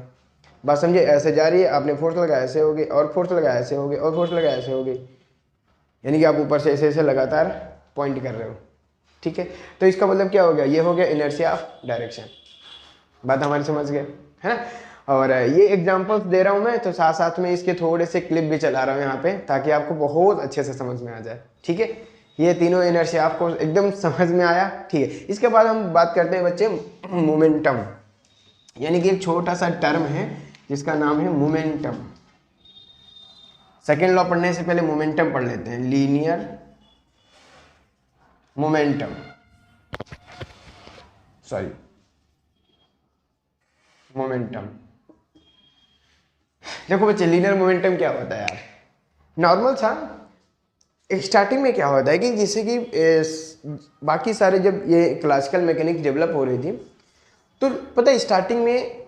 [SPEAKER 1] बात समझे, ऐसे जा रही है, आपने फोर्स लगाया ऐसे हो गई, और फोर्स लगाया ऐसे हो गई, और फोर्स लगाया ऐसे हो गई, यानी कि आप ऊपर से ऐसे ऐसे लगातार पॉइंट कर रहे हो। ठीक है, तो इसका मतलब क्या हो गया, ये हो गया इनर्शिया ऑफ डायरेक्शन। बात हमारी समझ गए है ना। और ये एग्जांपल्स दे रहा हूँ मैं, तो साथ साथ में इसके थोड़े से क्लिप भी चला रहा हूँ यहाँ पे, ताकि आपको बहुत अच्छे से समझ में आ जाए। ठीक है, ये तीनों इनर्शिया आपको एकदम समझ में आया। ठीक है, इसके बाद हम बात करते हैं बच्चे मोमेंटम, यानी कि एक छोटा सा टर्म है जिसका नाम है मोमेंटम। सेकेंड लॉ पढ़ने से पहले मोमेंटम पढ़ लेते हैं, लीनियर मोमेंटम, सॉरी मोमेंटम। देखो बच्चे लीनियर मोमेंटम क्या होता है यार, नॉर्मल सा स्टार्टिंग में क्या होता है कि जैसे कि बाकी सारे जब ये क्लासिकल मैकेनिक्स डेवलप हो रही थी तो पता है स्टार्टिंग में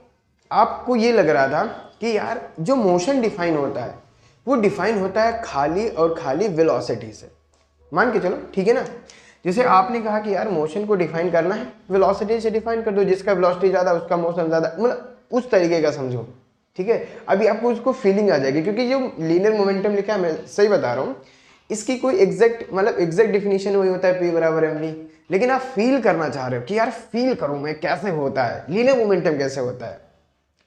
[SPEAKER 1] आपको ये लग रहा था कि यार जो मोशन डिफाइन होता है वो डिफाइन होता है खाली और खाली वेलोसिटी से, मान के चलो। ठीक है ना, जैसे आपने कहा कि यार मोशन को डिफाइन करना है वेलोसिटी से डिफाइन कर दो, जिसका वेलोसिटी ज़्यादा उसका मोशन ज़्यादा, मतलब उस तरीके का समझो। ठीक है, अभी आपको उसको फीलिंग आ जाएगी, क्योंकि जो लीनियर मोमेंटम लिखा है, मैं सही बता रहा हूँ, इसकी कोई एग्जैक्ट मतलब एग्जैक्ट डिफिनीशन वही होता है P बराबर mv, लेकिन आप फील करना चाह रहे हो कि यार फील करूँ मैं कैसे होता है लीनियर मोमेंटम, कैसे होता है,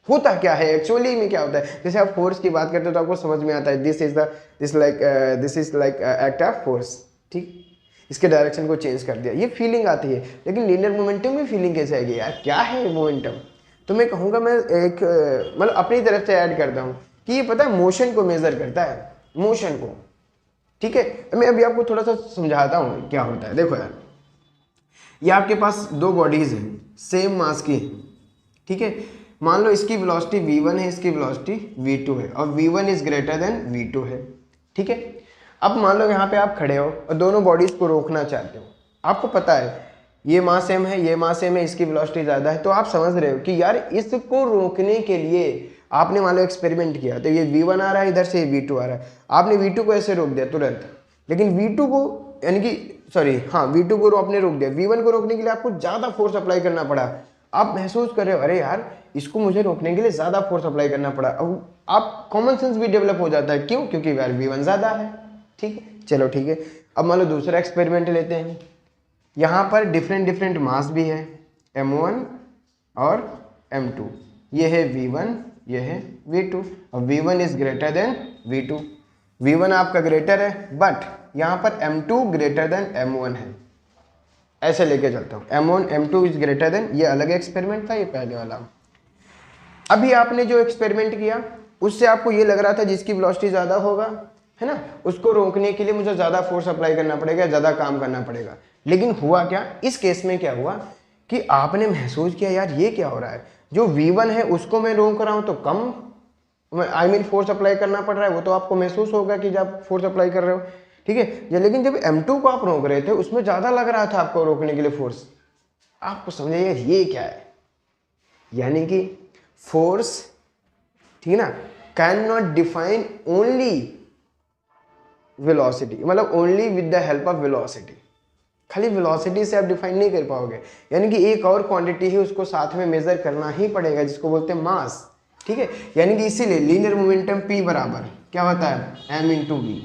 [SPEAKER 1] होता क्या है एक्चुअली में, क्या होता है। जैसे आप फोर्स की बात करते हो तो आपको समझ में आता है this is like act of force. ठीक, इसके डायरेक्शन को चेंज कर दिया, ये फीलिंग आती है। लेकिन लीनियर मोमेंटम में फीलिंग कैसे आएगी यार, क्या है मोमेंटम, तो मैं कहूँगा, मैं एक मतलब अपनी तरफ से ऐड करता हूँ कि ये पता है मोशन को मेजर करता है, मोशन को। ठीक है, मैं अभी आपको थोड़ा सा समझाता हूँ क्या होता है। देखो यार, ये आपके पास दो बॉडीज हैं सेम मास की, ठीक है, मान लो इसकी वेलोसिटी v1 है, इसकी वेलोसिटी v2 है, और v1 is greater than v2 है। ठीक है, अब मान लो यहाँ पे आप खड़े हो और दोनों बॉडीज को रोकना चाहते हो, आपको पता है ये मास सेम है, ये मास सेम है, इसकी वेलोसिटी ज़्यादा है, तो आप समझ रहे हो कि यार इसको रोकने के लिए आपने मान लो एक्सपेरिमेंट किया, तो ये v1 आ रहा है, इधर से v2 आ रहा है, आपने v2 को ऐसे रोक दिया तुरंत, लेकिन v2 को यानी कि सॉरी हाँ v2 को आपने रोक दिया, v1 को रोकने के लिए आपको ज़्यादा फोर्स अप्लाई करना पड़ा। आप महसूस कर रहे हो अरे यार इसको मुझे रोकने के लिए ज़्यादा फोर्स अप्लाई करना पड़ा, अब आप कॉमन सेंस भी डेवलप हो जाता है, क्यों, क्योंकि यार v1 ज़्यादा है। ठीक है, चलो ठीक है, अब मान लो दूसरा एक्सपेरिमेंट लेते हैं, यहाँ पर डिफरेंट मास भी है, m1 और m2, ये है v1, ये है v2, और v1 is greater than v2, v1 आपका ग्रेटर है, बट यहाँ पर m2 ग्रेटर देन m1 है, ऐसे लेके चलता हूँ, m1 m2 is greater than, ये अलग एक्सपेरिमेंट था, ये पहले वाला। अभी आपने जो एक्सपेरिमेंट किया उससे आपको ये लग रहा था जिसकी वेलोसिटी ज़्यादा होगा, है ना, उसको रोकने के लिए मुझे ज़्यादा फोर्स अप्लाई करना पड़ेगा, ज़्यादा काम करना पड़ेगा। लेकिन हुआ क्या, इस केस में क्या हुआ कि आपने महसूस किया यार ये क्या हो रहा है, जो v1 है उसको मैं रोक रहा हूँ तो कम फोर्स अप्लाई करना पड़ रहा है, वो तो आपको महसूस होगा कि जब फोर्स अप्लाई कर रहे हो। ठीक है, लेकिन जब m2 को आप रोक रहे थे उसमें ज़्यादा लग रहा था आपको रोकने के लिए फोर्स। आपको समझे यार ये क्या है, यानी कि फोर्स, ठीक है ना, can not define only velocity, मतलब only with the help of velocity, खाली वेलोसिटी से आप डिफाइन नहीं कर पाओगे, यानी कि एक और क्वांटिटी है उसको साथ में मेजर करना ही पड़ेगा, जिसको बोलते हैं मास। ठीक है, यानी कि इसीलिए लीनियर मोमेंटम P बराबर क्या होता है m इंटू वी।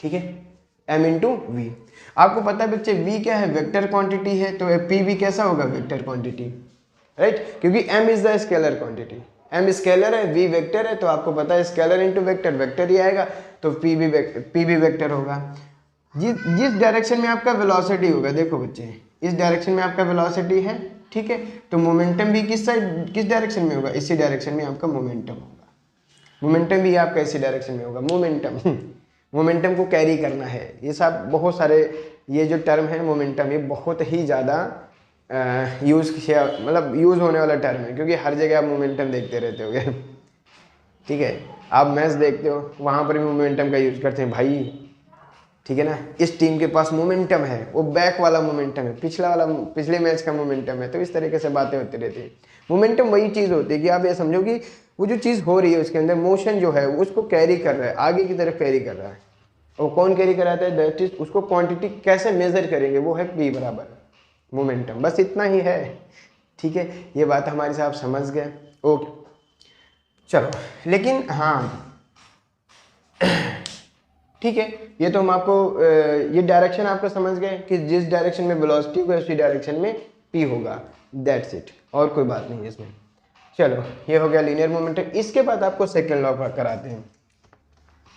[SPEAKER 1] ठीक है, m इंटू वी। आपको पता है बच्चे v क्या है, वेक्टर क्वांटिटी है, तो P भी कैसा होगा, वेक्टर क्वांटिटी, राइट, क्योंकि m is the scalar quantity, m scalar है, v वेक्टर है, तो आपको पता है स्केलर इंटू वेक्टर, वेक्टर ही आएगा, तो p भी वेक्टर होगा। जिस डायरेक्शन में आपका वेलोसिटी होगा, देखो बच्चे इस डायरेक्शन में आपका वेलोसिटी है, ठीक है, तो मोमेंटम भी किस डायरेक्शन में होगा, इसी डायरेक्शन में आपका मोमेंटम होगा, मोमेंटम भी आपका इसी डायरेक्शन में होगा। मोमेंटम को कैरी करना है, ये सब बहुत सारे ये जो टर्म है मोमेंटम, ये बहुत ही ज़्यादा यूज़ किया, मतलब यूज़ होने वाला टर्म है, क्योंकि हर जगह आप मोमेंटम देखते रहते होगे। ठीक है, आप मैच देखते हो, वहाँ पर भी मोमेंटम का यूज़ करते हैं भाई। ठीक है ना, इस टीम के पास मोमेंटम है, वो बैक वाला मोमेंटम है, पिछले मैच का मोमेंटम है। तो इस तरीके से बातें होती रहती है। मोमेंटम वही चीज़ होती है कि आप ये समझो कि वो जो चीज़ हो रही है उसके अंदर मोशन जो है उसको कैरी कर रहा है, आगे की तरफ कैरी कर रहा है। और कौन कैरी कराता है? दैट इज, उसको क्वांटिटी कैसे मेजर करेंगे, वो है P बराबर मोमेंटम। बस इतना ही है। ठीक है, ये बात हमारे से आप समझ गए। ओके चलो, लेकिन हाँ ठीक है, ये तो हम आपको ये डायरेक्शन आपको समझ गए कि जिस डायरेक्शन में वेलोसिटी होगा उसी डायरेक्शन में P होगा। दैट्स इट, और कोई बात नहीं है इसमें। चलो, ये हो गया लीनियर मोमेंटम। इसके बाद आपको सेकेंड लॉ कराते हैं।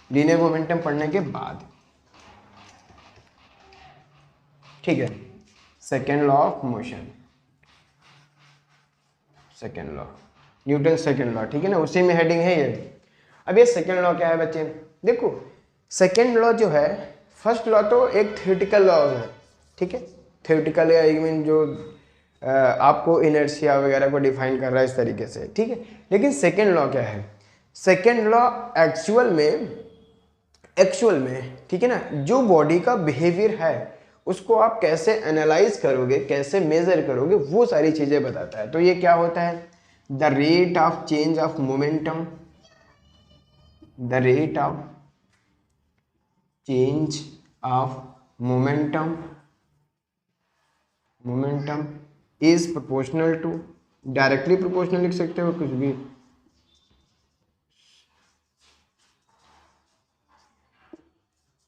[SPEAKER 1] लीनियर मोमेंटम पढ़ने के बाद, ठीक है, second law of motion, second law, Newton second law. ठीक है ना, उसी में हेडिंग है ये। अब ये सेकेंड लॉ क्या है बच्चे? देखो, सेकेंड लॉ जो है, फर्स्ट लॉ तो एक थ्योरेटिकल लॉ है। ठीक है, थ्योरेटिकल या आई मीन जो आपको इनर्शिया वगैरह को डिफाइन कर रहा है इस तरीके से। ठीक है, लेकिन सेकेंड लॉ क्या है? सेकेंड लॉ एक्चुअल में ठीक है ना, जो बॉडी का बिहेवियर है उसको आप कैसे एनालाइज करोगे, कैसे मेजर करोगे, वो सारी चीजें बताता है। तो ये क्या होता है? The rate of change of momentum, the rate of change of momentum is proportional to, directly proportional लिख सकते हो कुछ भी,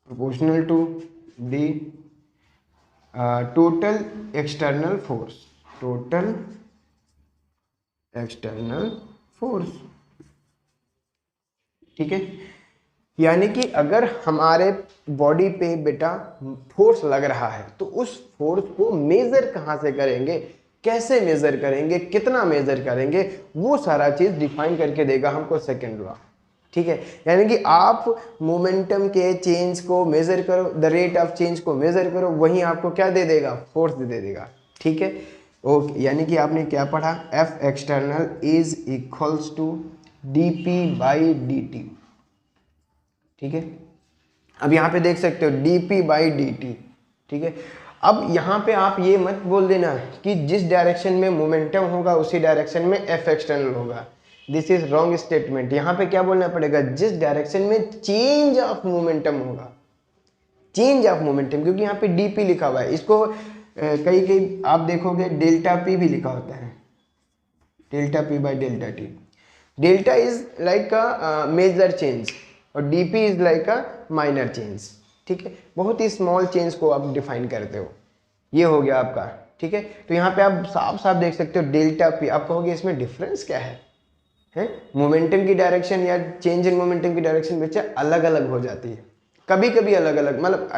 [SPEAKER 1] proportional to the total external force, total external force. ठीक है, यानी कि अगर हमारे बॉडी पे बेटा फोर्स लग रहा है तो उस फोर्स को मेजर कहाँ से करेंगे, कैसे मेजर करेंगे, कितना मेजर करेंगे, वो सारा चीज डिफाइन करके देगा हमको सेकेंड लॉ। ठीक है, यानी कि आप मोमेंटम के चेंज को मेजर करो, द रेट ऑफ चेंज को मेजर करो, वहीं आपको क्या दे देगा? फोर्स दे देगा। ठीक है, ओके, यानी कि आपने क्या पढ़ा? F external is equals to dp/dt। ठीक है, अब यहाँ पे देख सकते हो dp/dt। ठीक है, अब यहाँ पे आप ये मत बोल देना कि जिस डायरेक्शन में मोमेंटम होगा उसी डायरेक्शन में एफ एक्सटर्नल होगा। This is wrong statement. यहाँ पे क्या बोलना पड़ेगा? जिस डायरेक्शन में चेंज ऑफ मोमेंटम होगा, चेंज ऑफ मोमेंटम, क्योंकि यहाँ पे dp लिखा हुआ है। इसको कई आप देखोगे डेल्टा p भी लिखा होता है, डेल्टा p/डेल्टा t। Delta is like a major change और dp is like a minor change. ठीक है, बहुत ही स्मॉल चेंज को आप डिफाइन करते हो। ये हो गया आपका। ठीक है, तो यहाँ पे आप साफ साफ देख सकते हो डेल्टा p। आप कहोगे इसमें डिफरेंस क्या है? मोमेंटम की डायरेक्शन या चेंज इन मोमेंटम की डायरेक्शन बच्चे अलग अलग हो जाती है, कभी कभी अलग अलग, मतलब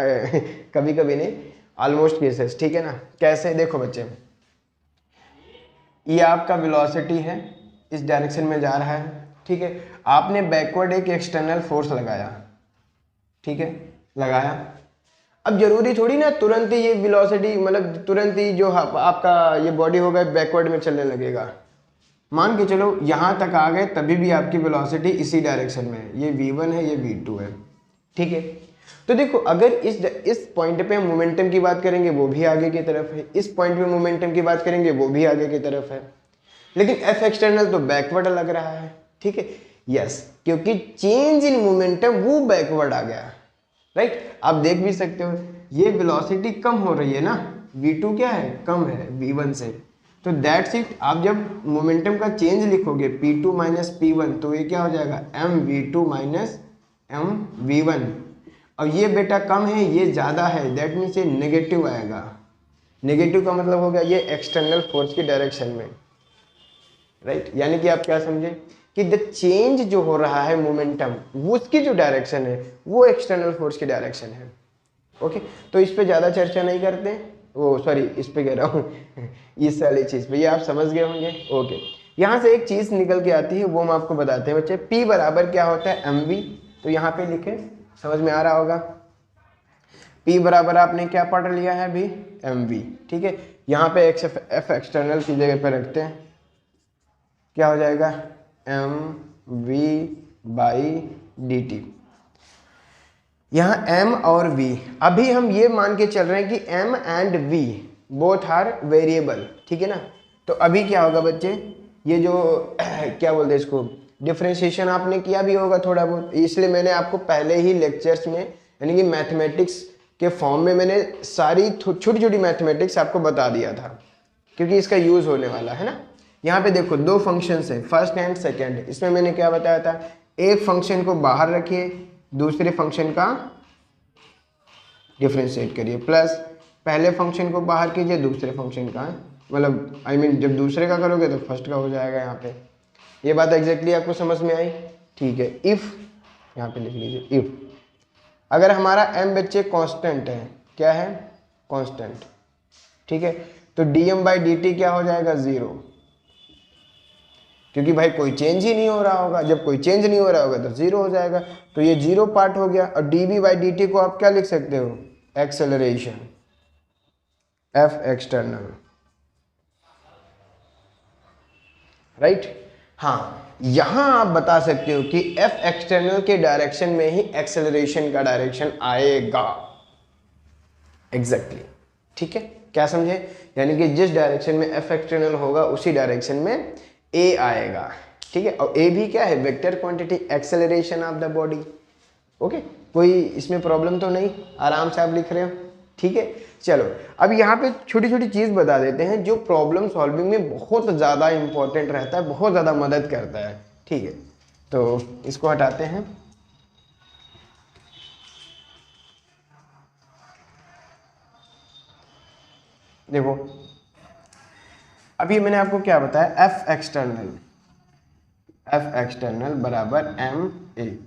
[SPEAKER 1] कभी कभी नहीं, ऑलमोस्ट केसेस। ठीक है ना, कैसे? देखो बच्चे, ये आपका वेलोसिटी है, इस डायरेक्शन में जा रहा है। ठीक है, आपने बैकवर्ड एक एक्सटर्नल फोर्स लगाया। ठीक है, लगाया। अब जरूरी थोड़ी ना तुरंत ही ये वेलोसिटी, मतलब तुरंत ही जो आपका ये बॉडी होगा बैकवर्ड में चलने लगेगा। मान के चलो यहाँ तक आ गए, तभी भी आपकी वेलोसिटी इसी डायरेक्शन में है। ये v1 है, ये v2 है। ठीक है, तो देखो, अगर इस पॉइंट पे हम मोमेंटम की बात करेंगे वो भी आगे की तरफ है, इस पॉइंट पे मोमेंटम की बात करेंगे वो भी आगे की तरफ है, लेकिन एफ एक्सटर्नल तो बैकवर्ड लग रहा है। ठीक है, यस, क्योंकि चेंज इन मोमेंटम वो बैकवर्ड आ गया। राइट, आप देख भी सकते हो ये वेलोसिटी कम हो रही है ना, v2 क्या है? कम है v1 से। तो दैट्स इट। आप जब मोमेंटम का चेंज लिखोगे p2 - p1, तो ये क्या हो जाएगा? mv2 - mv1। अब ये बेटा कम है, ये ज़्यादा है, दैट मीन्स ये नेगेटिव आएगा। नेगेटिव का मतलब हो गया ये एक्सटर्नल फोर्स की डायरेक्शन में। राइट, यानी कि आप क्या समझे कि द चेंज जो हो रहा है मोमेंटम, उसकी जो डायरेक्शन है वो एक्सटर्नल फोर्स की डायरेक्शन है। ओके, तो इस पे ज़्यादा चर्चा नहीं करते, वो सॉरी इस पे कह रहा हूँ इस वाली चीज़ पे, ये आप समझ गए होंगे। ओके, यहाँ से एक चीज़ निकल के आती है, वो हम आपको बताते हैं बच्चे। P बराबर क्या होता है? mv। तो यहाँ पे लिखे, समझ में आ रहा होगा। P बराबर आपने क्या पढ़ लिया है अभी? mv। ठीक है, यहाँ पे एफ एक्सटर्नल की जगह पे रखते हैं, क्या हो जाएगा m v by d t. यहाँ m और v, अभी हम ये मान के चल रहे हैं कि m and v both are variable, ठीक है ना। तो अभी क्या होगा बच्चे, ये जो क्या बोलते हैं इसको, डिफरेंशिएशन आपने किया भी होगा थोड़ा बहुत, इसलिए मैंने आपको पहले ही लेक्चर्स में यानी कि मैथमेटिक्स के फॉर्म में मैंने सारी छोटी छोटी मैथमेटिक्स आपको बता दिया था, क्योंकि इसका यूज होने वाला है ना। यहाँ पे देखो दो फंक्शंस हैं, फर्स्ट एंड सेकेंड। इसमें मैंने क्या बताया था, एक फंक्शन को बाहर रखिए, दूसरे फंक्शन का डिफरेंशिएट करिए, प्लस पहले फंक्शन को बाहर कीजिए, दूसरे फंक्शन का, मतलब आई मीन जब दूसरे का करोगे तो फर्स्ट का हो जाएगा। यहाँ पे ये बात एग्जैक्टली आपको समझ में आई, ठीक है। इफ यहाँ पे लिख लीजिए, इफ अगर हमारा m बच्चे कांस्टेंट है, क्या है कांस्टेंट, ठीक है, तो dm बाई डी टी क्या हो जाएगा 0, क्योंकि भाई कोई चेंज ही नहीं हो रहा होगा, जब कोई चेंज नहीं हो रहा होगा तो 0 हो जाएगा, तो ये 0 पार्ट हो गया। और dv बाई डी टी को आप क्या लिख सकते हो, एक्सेलरेशन f एक्सटर्नल, राइट। हाँ, यहां आप बता सकते हो कि f एक्सटर्नल के डायरेक्शन में ही एक्सेलरेशन का डायरेक्शन आएगा, एग्जैक्टली, ठीक है। क्या समझे, यानी कि जिस डायरेक्शन में f एक्सटर्नल होगा उसी डायरेक्शन में a आएगा, ठीक है। और a भी क्या है, vector quantity, acceleration of the body, okay. कोई इसमें प्रॉब्लम तो नहीं, आराम से आप लिख रहे हो, ठीक है। चलो अब यहाँ पे छोटी छोटी चीज बता देते हैं जो प्रॉब्लम सॉल्विंग में बहुत ज़्यादा इंपॉर्टेंट रहता है, बहुत ज़्यादा मदद करता है, ठीक है। तो इसको हटाते हैं। देखो अभी मैंने आपको क्या बताया, एफ एक्सटर्नल बराबर एम ए,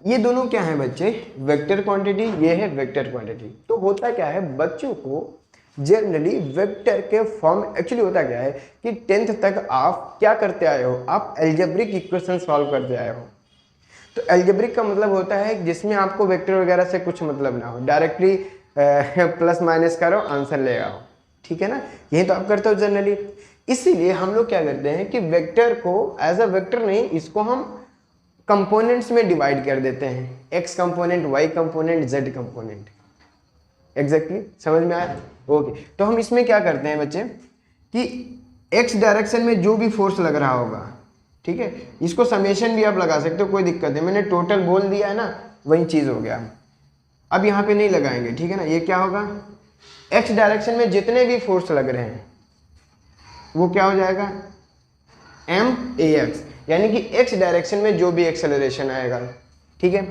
[SPEAKER 1] ये दोनों क्या है बच्चे, वेक्टर क्वांटिटी, ये है वेक्टर क्वांटिटी। तो होता क्या है बच्चों को जनरली वेक्टर के फॉर्म, एक्चुअली होता क्या है कि 10th तक आप क्या करते आए हो, आप एल्जेब्रिक इक्वेशन सॉल्व करते आए हो। तो एल्जेब्रिक का मतलब होता है जिसमें आपको वेक्टर वगैरह से कुछ मतलब ना हो, डायरेक्टली प्लस माइनस करो आंसर ले आओ, ठीक है ना, यही तो आप करते हो जनरली। इसीलिए हम लोग क्या करते हैं कि वेक्टर को एज अ वेक्टर नहीं, इसको हम कंपोनेंट्स में डिवाइड कर देते हैं, x component, y component, z component, exactly समझ में आया, ओके। तो हम इसमें क्या करते हैं बच्चे कि x डायरेक्शन में जो भी फोर्स लग रहा होगा, ठीक है, इसको समेशन भी आप लगा सकते हो, कोई दिक्कत नहीं, मैंने टोटल बोल दिया है ना, वही चीज हो गया। अब यहाँ पे नहीं लगाएंगे, ठीक है ना, ये क्या होगा, x डायरेक्शन में जितने भी फोर्स लग रहे हैं वो क्या हो जाएगा m a x, यानी कि x डायरेक्शन में जो भी एक्सेलरेशन आएगा, ठीक है।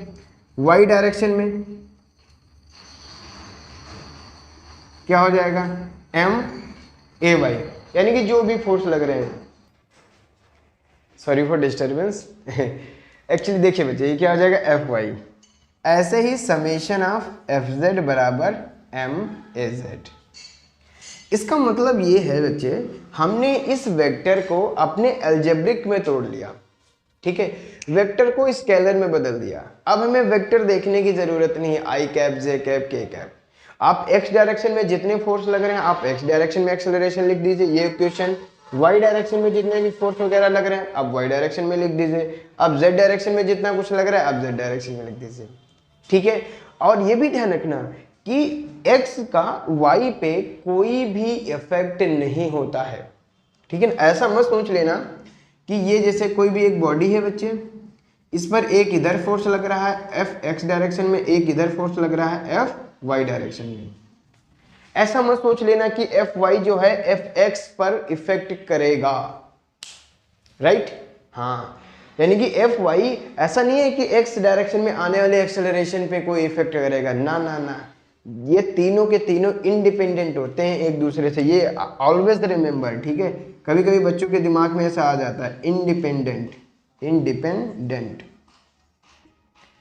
[SPEAKER 1] y डायरेक्शन में क्या हो जाएगा m a y, यानी कि जो भी फोर्स लग रहे हैं, सॉरी फॉर डिस्टर्बेंस एक्चुअली देखिए बच्चे ये क्या हो जाएगा एफ वाई। ऐसे ही समेशन ऑफ एफ जेड बराबर एम ए जेड। इसका मतलब ये है बच्चे हमने इस वेक्टर को अपने एल्जेब्रिक में तोड़ लिया, ठीक है, वेक्टर को स्केलर में बदल दिया। अब हमें वेक्टर देखने की जरूरत नहीं है, आई कैप, जे कैप, के कैप। आप एक्स डायरेक्शन में जितने फोर्स लग रहे हैं आप एक्स डायरेक्शन में एक्सेलरेशन लिख दीजिए, ये क्वेश्चन। वाई डायरेक्शन में जितने भी फोर्स वगैरह लग रहे हैं आप वाई डायरेक्शन में लिख दीजिए। अब जेड डायरेक्शन में जितना कुछ लग रहा है आप जेड डायरेक्शन में लिख दीजिए, ठीक है। और ये भी ध्यान रखना कि एक्स का वाई पे कोई भी इफेक्ट नहीं होता है, ठीक है ना। ऐसा मत सोच लेना कि ये जैसे कोई भी एक बॉडी है बच्चे, इस पर एक इधर फोर्स लग रहा है एफ एक्स डायरेक्शन में, एक इधर फोर्स लग रहा है एफ वाई डायरेक्शन में। ऐसा मत सोच लेना कि एफ वाई जो है एफ एक्स पर इफेक्ट करेगा, राइट। हाँ, यानी कि एफ वाई ऐसा नहीं है कि एक्स डायरेक्शन में आने वाले एक्सेलरेशन पे कोई इफेक्ट करेगा, ना ना ना, ये तीनों के तीनों इंडिपेंडेंट होते हैं एक दूसरे से, ये ऑलवेज रिमेंबर, ठीक है। कभी कभी बच्चों के दिमाग में ऐसा आ जाता है इंडिपेंडेंट, इंडिपेंडेंट,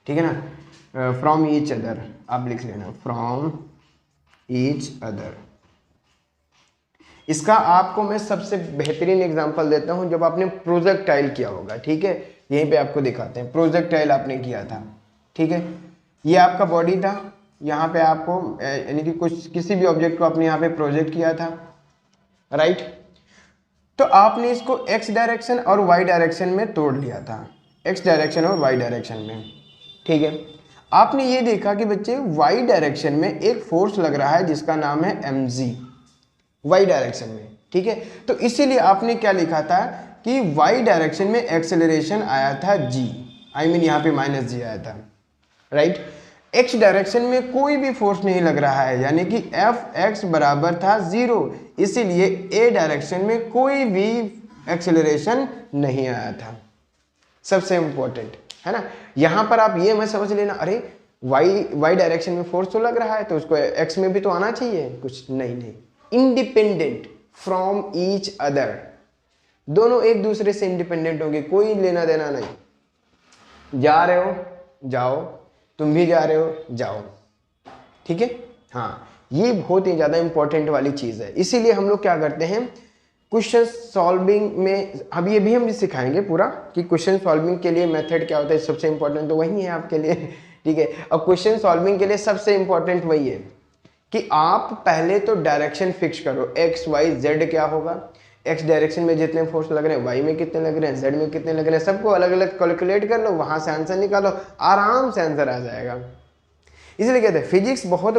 [SPEAKER 1] ठीक है ना। फ्रॉम ईच अदर आप लिख लेना, फ्रॉम ईच अदर। इसका आपको मैं सबसे बेहतरीन एग्जांपल देता हूं जब आपने प्रोजेक्टाइल किया होगा, ठीक है। यहीं पे आपको दिखाते हैं, प्रोजेक्टाइल आपने किया था, ठीक है। ये आपका बॉडी था, यहाँ पे आपको यानी कि कुछ किसी भी ऑब्जेक्ट को आपने यहाँ पे प्रोजेक्ट किया था, राइट। तो आपने इसको एक्स डायरेक्शन और वाई डायरेक्शन में तोड़ लिया था, एक्स डायरेक्शन और वाई डायरेक्शन में, ठीक है। आपने ये देखा कि बच्चे वाई डायरेक्शन में एक फोर्स लग रहा है जिसका नाम है mg, वाई डायरेक्शन में, ठीक है। तो इसीलिए आपने क्या लिखा था कि वाई डायरेक्शन में एक्सेलरेशन आया था g, आई मीन यहाँ पे माइनस g आया था, राइट। एक्स डायरेक्शन में कोई भी फोर्स नहीं लग रहा है, यानी कि एफ एक्स बराबर था 0, इसीलिए ए डायरेक्शन में कोई भी एक्सेलरेशन नहीं आया था। सबसे इंपॉर्टेंट है ना, यहां पर आप ये मत समझ लेना अरे वाई डायरेक्शन में फोर्स तो लग रहा है तो उसको एक्स में भी तो आना चाहिए, कुछ नहीं, इंडिपेंडेंट फ्रॉम ईच अदर, दोनों एक दूसरे से इंडिपेंडेंट होंगे, कोई लेना देना नहीं। जा रहे हो जाओ, तुम भी जा रहे हो जाओ, ठीक है। हाँ, ये बहुत ही ज़्यादा इंपॉर्टेंट वाली चीज़ है, इसीलिए हम लोग क्या करते हैं क्वेश्चन सॉल्विंग में, अभी ये भी हम सिखाएंगे पूरा कि क्वेश्चन सॉल्विंग के लिए मेथड क्या होता है, सबसे इंपॉर्टेंट तो वही है आपके लिए, ठीक है। और क्वेश्चन सॉल्विंग के लिए सबसे इंपॉर्टेंट वही है कि आप पहले तो डायरेक्शन फिक्स करो, एक्स वाई जेड क्या होगा, एक्स डायरेक्शन में जितने फोर्स लग रहे हैं, वाई में कितने लग रहे हैं, जेड में कितने लग रहे हैं, सबको अलग अलग कैलकुलेट कर लो, वहां से आंसर निकालो, आराम से आंसर आ जाएगा। इसलिए कहते हैं फिजिक्स बहुत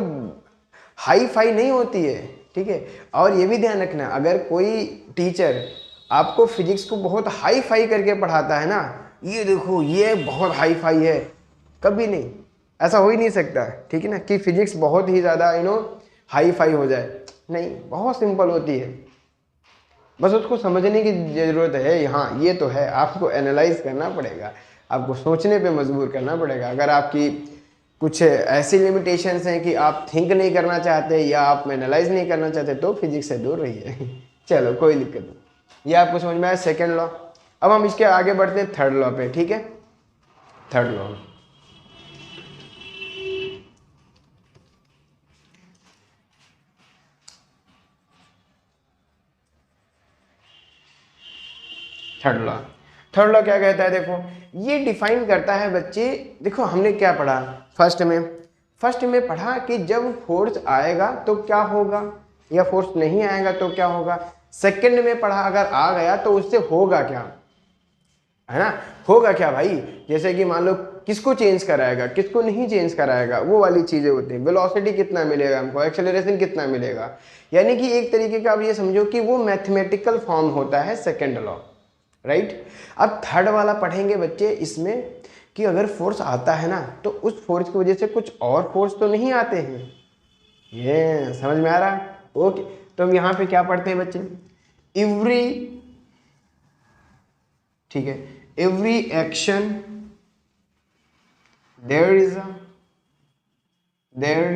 [SPEAKER 1] हाई फाई नहीं होती है, ठीक है। और ये भी ध्यान रखना, अगर कोई टीचर आपको फिजिक्स को बहुत हाई फाई करके पढ़ाता है ना, ये देखो ये बहुत हाई फाई है, कभी नहीं, ऐसा हो ही नहीं सकता, ठीक है ना, कि फिजिक्स बहुत ही ज़्यादा हाई फाई हो जाए, नहीं, बहुत सिंपल होती है, बस उसको समझने की ज़रूरत है। हाँ ये तो है, आपको एनालाइज करना पड़ेगा, आपको सोचने पे मजबूर करना पड़ेगा। अगर आपकी कुछ ऐसी लिमिटेशंस हैं कि आप थिंक नहीं करना चाहते या आप एनालाइज नहीं करना चाहते तो फिजिक्स से दूर रहिए। चलो कोई दिक्कत नहीं, ये आपको समझ में आया सेकेंड लॉ। अब हम इसके आगे बढ़ते हैं थर्ड लॉ पे, ठीक है। थर्ड लॉ, थर्ड लॉ क्या कहता है, देखो ये डिफाइन करता है बच्चे, देखो हमने क्या पढ़ा फर्स्ट में पढ़ा कि जब फोर्स आएगा तो क्या होगा, या फोर्स नहीं आएगा तो क्या होगा। सेकंड में पढ़ा अगर आ गया तो उससे होगा क्या, है ना, होगा क्या भाई, जैसे कि मान लो किसको चेंज कराएगा किसको नहीं चेंज कराएगा, वो वाली चीजें होती हैं। वेलोसिटी कितना मिलेगा हमको, एक्सेलरेशन कितना मिलेगा, यानी कि एक तरीके का आप ये समझो कि वो मैथमेटिकल फॉर्म होता है सेकंड लॉ, राइट। अब थर्ड वाला पढ़ेंगे बच्चे इसमें कि अगर फोर्स आता है ना तो उस फोर्स की वजह से कुछ और फोर्स तो नहीं आते हैं, ये समझ में आ रहा है, ओके। तो हम यहाँ पे क्या पढ़ते हैं बच्चे, एवरी, ठीक है, एवरी एक्शन देयर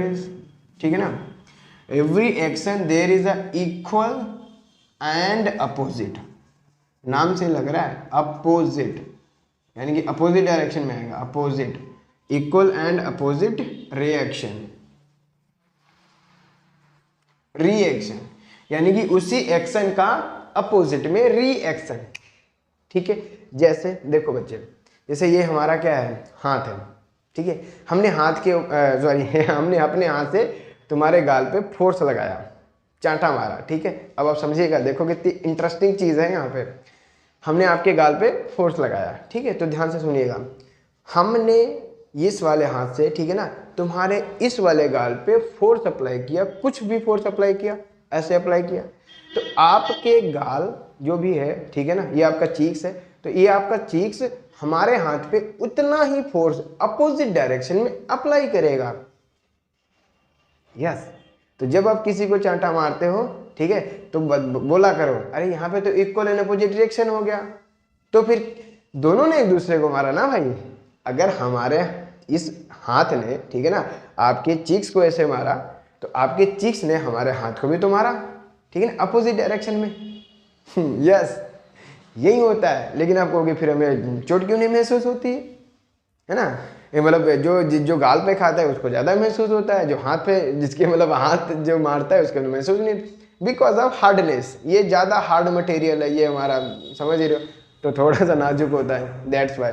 [SPEAKER 1] इज, ठीक है ना, every action there is a equal and opposite, नाम से लग रहा है अपोजिट, यानी कि अपोजिट डायरेक्शन में आएगा, opposite, equal and opposite reaction, reaction यानी कि उसी एक्शन का अपोजिट में रिएक्शन, ठीक है। जैसे देखो बच्चे, जैसे ये हमारा क्या है, हाथ है, ठीक है, हमने हाथ के हमने अपने हाथ से तुम्हारे गाल पे फोर्स लगाया, चांटा मारा, ठीक है। अब आप समझिएगा, देखो कितनी इंटरेस्टिंग चीज़ है यहाँ पे, हमने आपके गाल पे फोर्स लगाया, ठीक है। तो ध्यान से सुनिएगा, हमने इस वाले हाथ से, ठीक है ना, तुम्हारे इस वाले गाल पे फोर्स अप्लाई किया, कुछ भी फोर्स अप्लाई किया, ऐसे अप्लाई किया, तो आपके गाल जो भी है, ठीक है ना, ये आपका चीक्स है, तो ये आपका चीक्स हमारे हाथ पे उतना ही फोर्स अपोजिट डायरेक्शन में अप्लाई करेगा, यस। तो जब आप किसी को चांटा मारते हो, ठीक है, तो बोला करो अरे यहाँ पे तो इक्वल एंड अपोजिट डायरेक्शन हो गया, तो फिर दोनों ने एक दूसरे को मारा ना भाई। अगर हमारे इस हाथ ने, ठीक है ना, आपके चीक्स को ऐसे मारा, तो आपके चीक्स ने हमारे हाथ को भी तो मारा, ठीक है ना, अपोजिट डायरेक्शन में। यस, यही होता है। लेकिन आप कहोगे फिर हमें चोट क्यों नहीं महसूस होती है ना, ये मतलब जो गाल पे खाता है उसको ज़्यादा महसूस होता है, जो हाथ पे, जिसके मतलब हाथ जो मारता है उसको महसूस नहीं, बिकॉज ऑफ हार्डनेस, ये ज़्यादा हार्ड मटेरियल है ये हमारा, समझ रहे हो, तो थोड़ा सा नाजुक होता है, दैट्स वाई।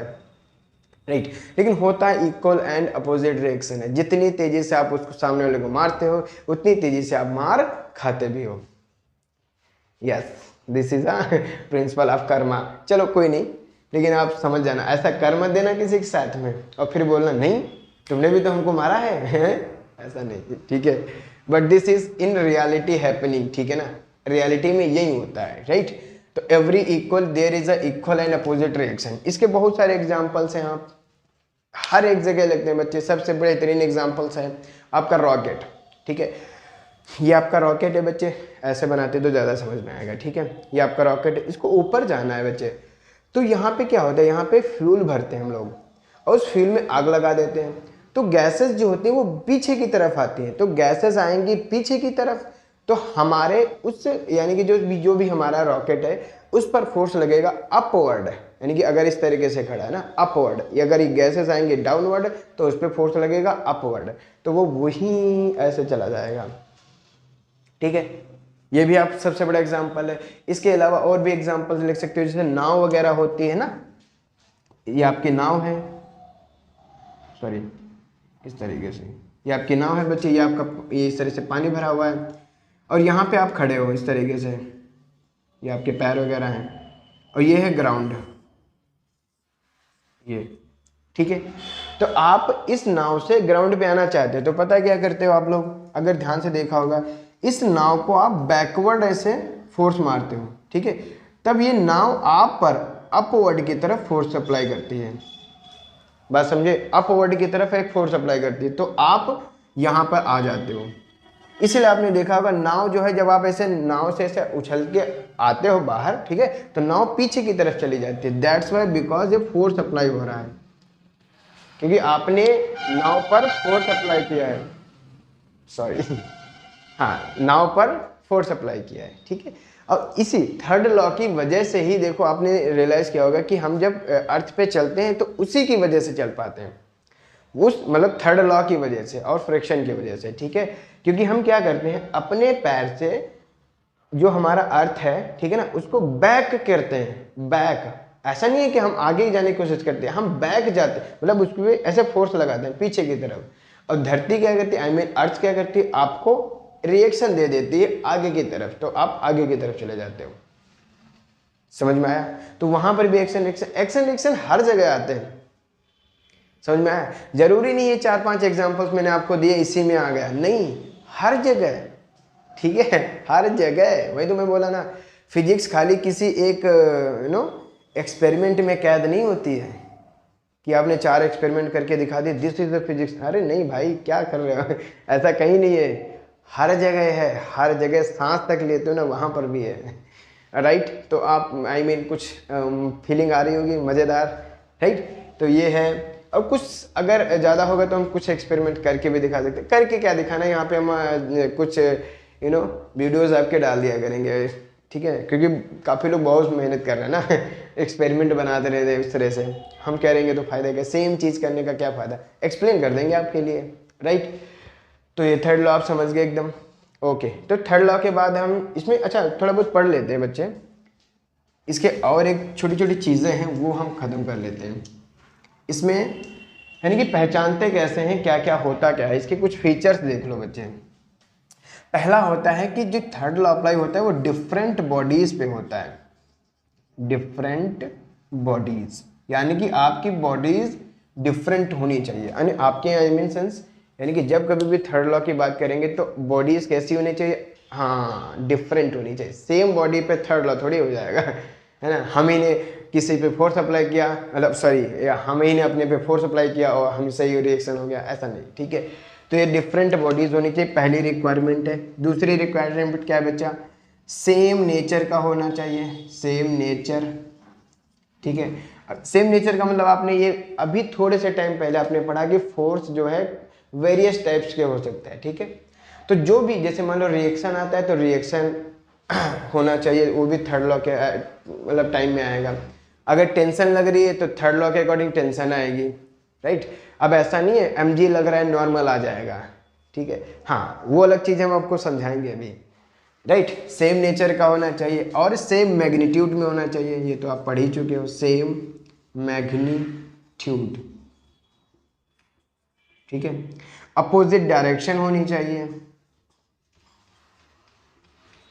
[SPEAKER 1] राइट लेकिन होता है इक्वल एंड अपोजिट रिएक्शन है। जितनी तेजी से आप उसको सामने वाले को मारते हो उतनी तेजी से आप मार खाते भी हो। Yes this is a principle of Karma. चलो कोई नहीं, लेकिन आप समझ जाना, ऐसा कर्म देना किसी के साथ में और फिर बोलना नहीं तुमने भी तो हमको मारा है ऐसा नहीं, ठीक है। But this is in reality happening, ठीक है ना, रियलिटी में यही होता है, राइट। तो every equal there is a equal and opposite reaction. इसके बहुत सारे एग्जांपल्स हैं, आप हर एक जगह लगते हैं बच्चे। सबसे बेहतरीन एग्जांपल्स हैं आपका रॉकेट, ठीक है। ये आपका रॉकेट है बच्चे, ऐसे बनाते तो ज़्यादा समझ में आएगा, ठीक है। ये आपका रॉकेट है, इसको ऊपर जाना है बच्चे। तो यहाँ पे क्या होता है, यहाँ पे फ्यूल भरते हैं हम लोग और उस फ्यूल में आग लगा देते हैं। तो गैसेस जो होती हैं वो पीछे की तरफ आती हैं, तो गैसेस आएंगी पीछे की तरफ, तो हमारे उस यानी कि जो भी हमारा रॉकेट है उस पर फोर्स लगेगा अपवर्ड, यानी कि अगर इस तरीके से खड़ा है ना अपवर्ड, अगर ये गैसेस आएंगे डाउनवर्ड तो उस पर फोर्स लगेगा अपवर्ड, तो वो वहीं ऐसे चला जाएगा, ठीक है। ये भी आप सबसे बड़ा एग्जांपल है। इसके अलावा और भी एग्जांपल्स लिख सकते हो, जैसे नाव वगैरह होती है ना, ये आपकी नाव है, सॉरी इस तरीके से ये आपकी नाव है बच्चे, ये आपका ये इस तरह से पानी भरा हुआ है और यहाँ पे आप खड़े हो इस तरीके से, ये आपके पैर वगैरह हैं और ये है ग्राउंड, ये ठीक है। तो आप इस नाव से ग्राउंड पे आना चाहते हो तो पता है क्या करते हो आप लोग, अगर ध्यान से देखा होगा, इस नाव को आप बैकवर्ड ऐसे फोर्स मारते हो, ठीक है। तब ये नाव आप पर अपवर्ड की तरफ फोर्स अप्लाई करती है, बात समझे, अपवर्ड की तरफ एक फोर्स अप्लाई करती है, तो आप यहाँ पर आ जाते हो। इसलिए आपने देखा होगा नाव जो है, जब आप ऐसे नाव से ऐसे उछल के आते हो बाहर, ठीक है, तो नाव पीछे की तरफ चली जाती है। दैट्स वाई, बिकॉज ये फोर्स अप्लाई हो रहा है, क्योंकि आपने नाव पर फोर्स अप्लाई किया है, सॉरी हाँ नाव पर फोर्स अप्लाई किया है, ठीक है। और इसी थर्ड लॉ की वजह से ही देखो आपने रियलाइज किया होगा कि हम जब अर्थ पे चलते हैं तो उसी की वजह से चल पाते हैं, उस मतलब थर्ड लॉ की वजह से और फ्रिक्शन की वजह से, ठीक है। क्योंकि हम क्या करते हैं, अपने पैर से जो हमारा अर्थ है, ठीक है ना, उसको बैक करते हैं, बैक, ऐसा नहीं है कि हम आगे जाने की कोशिश करते हैं, हम बैक जाते हैं, मतलब उसको ऐसे फोर्स लगाते हैं पीछे की तरफ। और धरती क्या करती है, आई मीन अर्थ क्या करती है, आपको रिएक्शन दे देती है आगे की तरफ, तो आप आगे की तरफ चले जाते हो। समझ में आया? तो वहां पर भी एक्शन रिएक्शन हर जगह आते हैं, समझ में आया? जरूरी नहीं है 4-5 एग्जांपल्स मैंने आपको दिए इसी में आ गया, नहीं, हर जगह, ठीक है, हर जगह। वही तो मैं बोला ना, फिजिक्स खाली किसी एक एक्सपेरिमेंट में कैद नहीं होती है कि आपने 4 एक्सपेरिमेंट करके दिखा दिए दिस इज द फिजिक्स। अरे नहीं भाई, क्या कर रहे हो ऐसा कहीं नहीं है, हर जगह है, हर जगह सांस तक लेते हो ना वहाँ पर भी है, राइट। तो आप आई मीन कुछ फीलिंग आ रही होगी मज़ेदार, राइट। तो ये है, और कुछ अगर ज़्यादा होगा तो हम कुछ एक्सपेरिमेंट करके भी दिखा सकते हैं। करके क्या दिखाना है, यहाँ पे हम कुछ वीडियोज़ आपके डाल दिया करेंगे, ठीक है, क्योंकि काफ़ी लोग बहुत मेहनत कर रहे हैं ना एक्सपेरिमेंट बनाते रहते हैं इस तरह से, हम कह रहेंगे तो फ़ायदा क्या, सेम चीज़ करने का क्या फ़ायदा, एक्सप्लेन कर देंगे आपके लिए, राइट। तो ये थर्ड लॉ आप समझ गए एकदम, ओके। तो थर्ड लॉ के बाद हम इसमें अच्छा थोड़ा बहुत पढ़ लेते हैं बच्चे, इसके और एक छोटी छोटी चीज़ें हैं वो हम ख़त्म कर लेते हैं इसमें, यानी कि पहचानते कैसे हैं, क्या क्या होता क्या है, इसके कुछ फीचर्स देख लो बच्चे। पहला होता है कि जो थर्ड लॉ अप्लाई होता है वो डिफरेंट बॉडीज पे होता है, डिफरेंट बॉडीज, यानी कि आपकी बॉडीज डिफरेंट होनी चाहिए, यानी आपके आई मीन सेंस, यानी कि जब कभी भी थर्ड लॉ की बात करेंगे तो बॉडीज कैसी होनी चाहिए, हाँ डिफरेंट होनी चाहिए। सेम बॉडी पे थर्ड लॉ थोड़ी हो जाएगा, है ना। हम ही ने किसी पे फोर्स अप्लाई किया, मतलब सॉरी, या हम ही ने अपने पे फोर्स अप्लाई किया और हमसे ही रिएक्शन हो गया, ऐसा नहीं, ठीक है। तो ये डिफरेंट बॉडीज होनी चाहिए, पहली रिक्वायरमेंट है। दूसरी रिक्वायरमेंट क्या है बच्चा, सेम नेचर का होना चाहिए, सेम नेचर, ठीक है। सेम नेचर का मतलब आपने ये अभी थोड़े से टाइम पहले आपने पढ़ा कि फोर्स जो है वेरियस टाइप्स के हो सकते हैं, ठीक है। तो जो भी जैसे मान लो रिएक्शन आता है तो रिएक्शन होना चाहिए, वो भी थर्ड लॉ के मतलब टाइम में आएगा। अगर टेंशन लग रही है तो थर्ड लॉ के अकॉर्डिंग टेंशन आएगी, राइट। अब ऐसा नहीं है mg लग रहा है नॉर्मल आ जाएगा, ठीक है, हाँ वो अलग चीज़ हम आपको समझाएंगे अभी, राइट। सेम नेचर का होना चाहिए और सेम मैग्नीट्यूड में होना चाहिए, ये तो आप पढ़ ही चुके हो, सेम मैग्नीट्यूड, ठीक है। अपोजिट डायरेक्शन होनी चाहिए,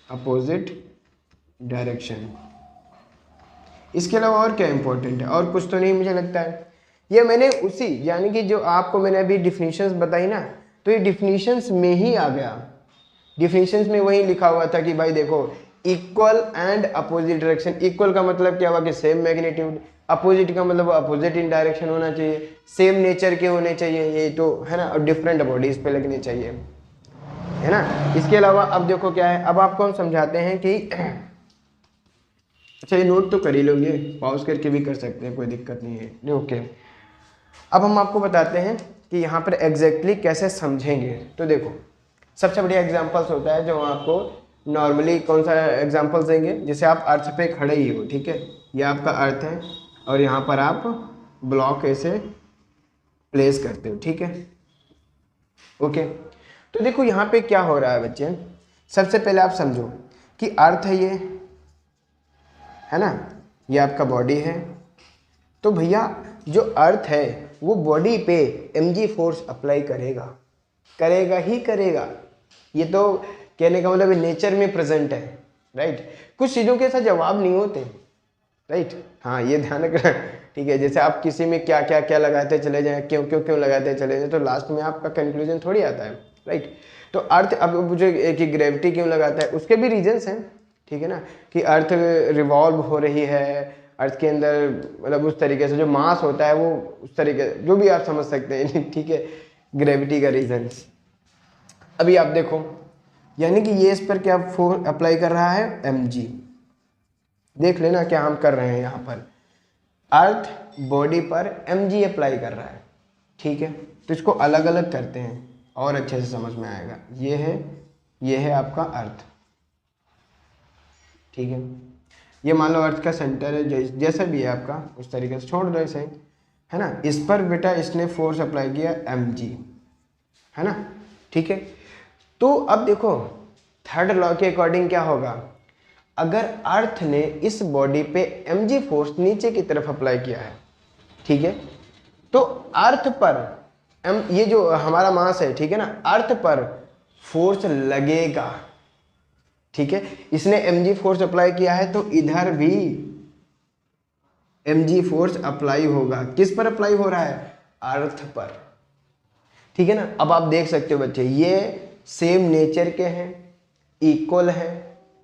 [SPEAKER 1] अपोजिट डायरेक्शन। इसके अलावा और क्या इंपॉर्टेंट है? और कुछ तो नहीं मुझे लगता है। ये मैंने उसी यानी कि जो आपको मैंने अभी डिफिनीशंस बताई ना, तो ये डिफिनीशंस में ही आ गया। डिफिनीशंस में वही लिखा हुआ था कि भाई देखो equal and opposite direction. Equal का मतलब क्या हुआ कि सेम मैग्नीट्यूड, अपोजिट का मतलब अपोजिट इन डायरेक्शन होना चाहिए, सेम नेचर के होने चाहिए, ये तो है ना, और डिफरेंट बॉडीज पे लगने चाहिए, है ना। इसके अलावा अब देखो क्या है, अब आपको हम समझाते हैं कि अच्छा ये नोट तो कर ही लोगे, पॉज करके भी कर सकते हैं, कोई दिक्कत नहीं है, ओके। अब हम आपको बताते हैं कि यहाँ पर एग्जैक्टली कैसे समझेंगे। तो देखो सबसे बढ़िया एग्जांपल्स होता है जो आपको नॉर्मली कौन सा एग्जांपल्स देंगे, जैसे आप अर्थ पे खड़े ही हो, ठीक है, ये आपका अर्थ है और यहाँ पर आप ब्लॉक ऐसे प्लेस करते हो, ठीक है, ओके। तो देखो यहाँ पे क्या हो रहा है बच्चे, सबसे पहले आप समझो कि अर्थ है ये, है ना, ये आपका बॉडी है। तो भैया जो अर्थ है वो बॉडी पे mg फोर्स अप्लाई करेगा, करेगा ही करेगा। ये तो कहने का मतलब नेचर में प्रेजेंट है, राइट। कुछ चीज़ों के ऐसा जवाब नहीं होते, राइट। हाँ ये ध्यान रखना, ठीक है। जैसे आप किसी में क्या क्या क्या लगाते चले जाएं, क्यों क्यों क्यों लगाते चले जाएं, तो लास्ट में आपका कंक्लूजन थोड़ी आता है, राइट। तो अर्थ अब मुझे कि ग्रेविटी क्यों लगाता है, उसके भी रीजंस हैं, ठीक है ना, कि अर्थ रिवॉल्व हो रही है, अर्थ के अंदर मतलब उस तरीके से जो मास होता है वो उस तरीके, जो भी आप समझ सकते हैं, ठीक है, ग्रेविटी का रीजंस। अभी आप देखो यानी कि ये इस पर क्या फोर्स अप्लाई कर रहा है, mg। देख लेना क्या हम कर रहे हैं यहाँ पर, अर्थ बॉडी पर mg अप्लाई कर रहा है, ठीक है। तो इसको अलग अलग करते हैं और अच्छे से समझ में आएगा। ये है आपका अर्थ, ठीक है। ये मान लो अर्थ का सेंटर है, जैसा भी है आपका उस तरीके से छोड़ दो इसे, है ना। इस पर बेटा इसने फोर्स अप्लाई किया mg, है ना, ठीक है। तो अब देखो थर्ड लॉ के अकॉर्डिंग क्या होगा, अगर अर्थ ने इस बॉडी पे mg फोर्स नीचे की तरफ अप्लाई किया है, ठीक है, तो अर्थ पर ये जो हमारा मास है, ठीक है ना, अर्थ पर फोर्स लगेगा, ठीक है। इसने mg फोर्स अप्लाई किया है तो इधर भी mg फोर्स अप्लाई होगा। किस पर अप्लाई हो रहा है, अर्थ पर, ठीक है ना। अब आप देख सकते हो बच्चे ये सेम नेचर के हैं, इक्वल है,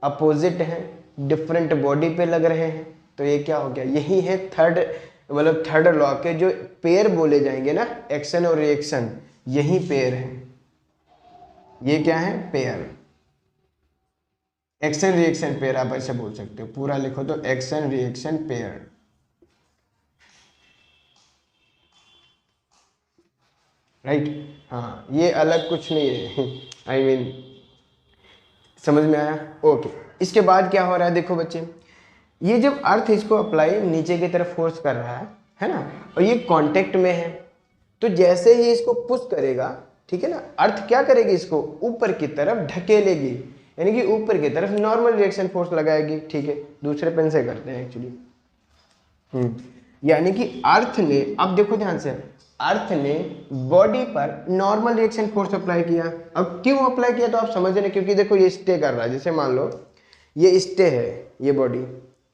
[SPEAKER 1] अपोजिट हैं, डिफरेंट बॉडी पे लग रहे हैं, तो ये क्या हो गया, यही है थर्ड मतलब थर्ड लॉ के जो पेयर बोले जाएंगे ना, एक्शन और रिएक्शन, यही पेयर है। ये क्या है, पेयर, एक्शन रिएक्शन पेयर आप ऐसे बोल सकते हो, पूरा लिखो तो एक्शन रिएक्शन पेयर, राइट। हाँ ये अलग कुछ नहीं है, आई मीन समझ में आया, ओके। इसके बाद क्या हो रहा है, देखो बच्चे ये जब अर्थ इसको अप्लाई नीचे की तरफ फोर्स कर रहा है ना, और ये कांटेक्ट में है, तो जैसे ही इसको पुश करेगा, ठीक है ना, अर्थ क्या करेगी, इसको ऊपर की तरफ ढकेलेगी, यानी कि ऊपर की तरफ नॉर्मल रिएक्शन फोर्स लगाएगी, ठीक है। दूसरे पेन से करते हैं एक्चुअली, यानी कि अर्थ ने, अब देखो ध्यान से, अर्थ ने बॉडी पर नॉर्मल रिएक्शन फोर्स अप्लाई किया। अब क्यों अप्लाई किया तो आप समझ रहे, क्योंकि देखो ये स्टे कर रहा है, जैसे मान लो ये स्टे है ये बॉडी,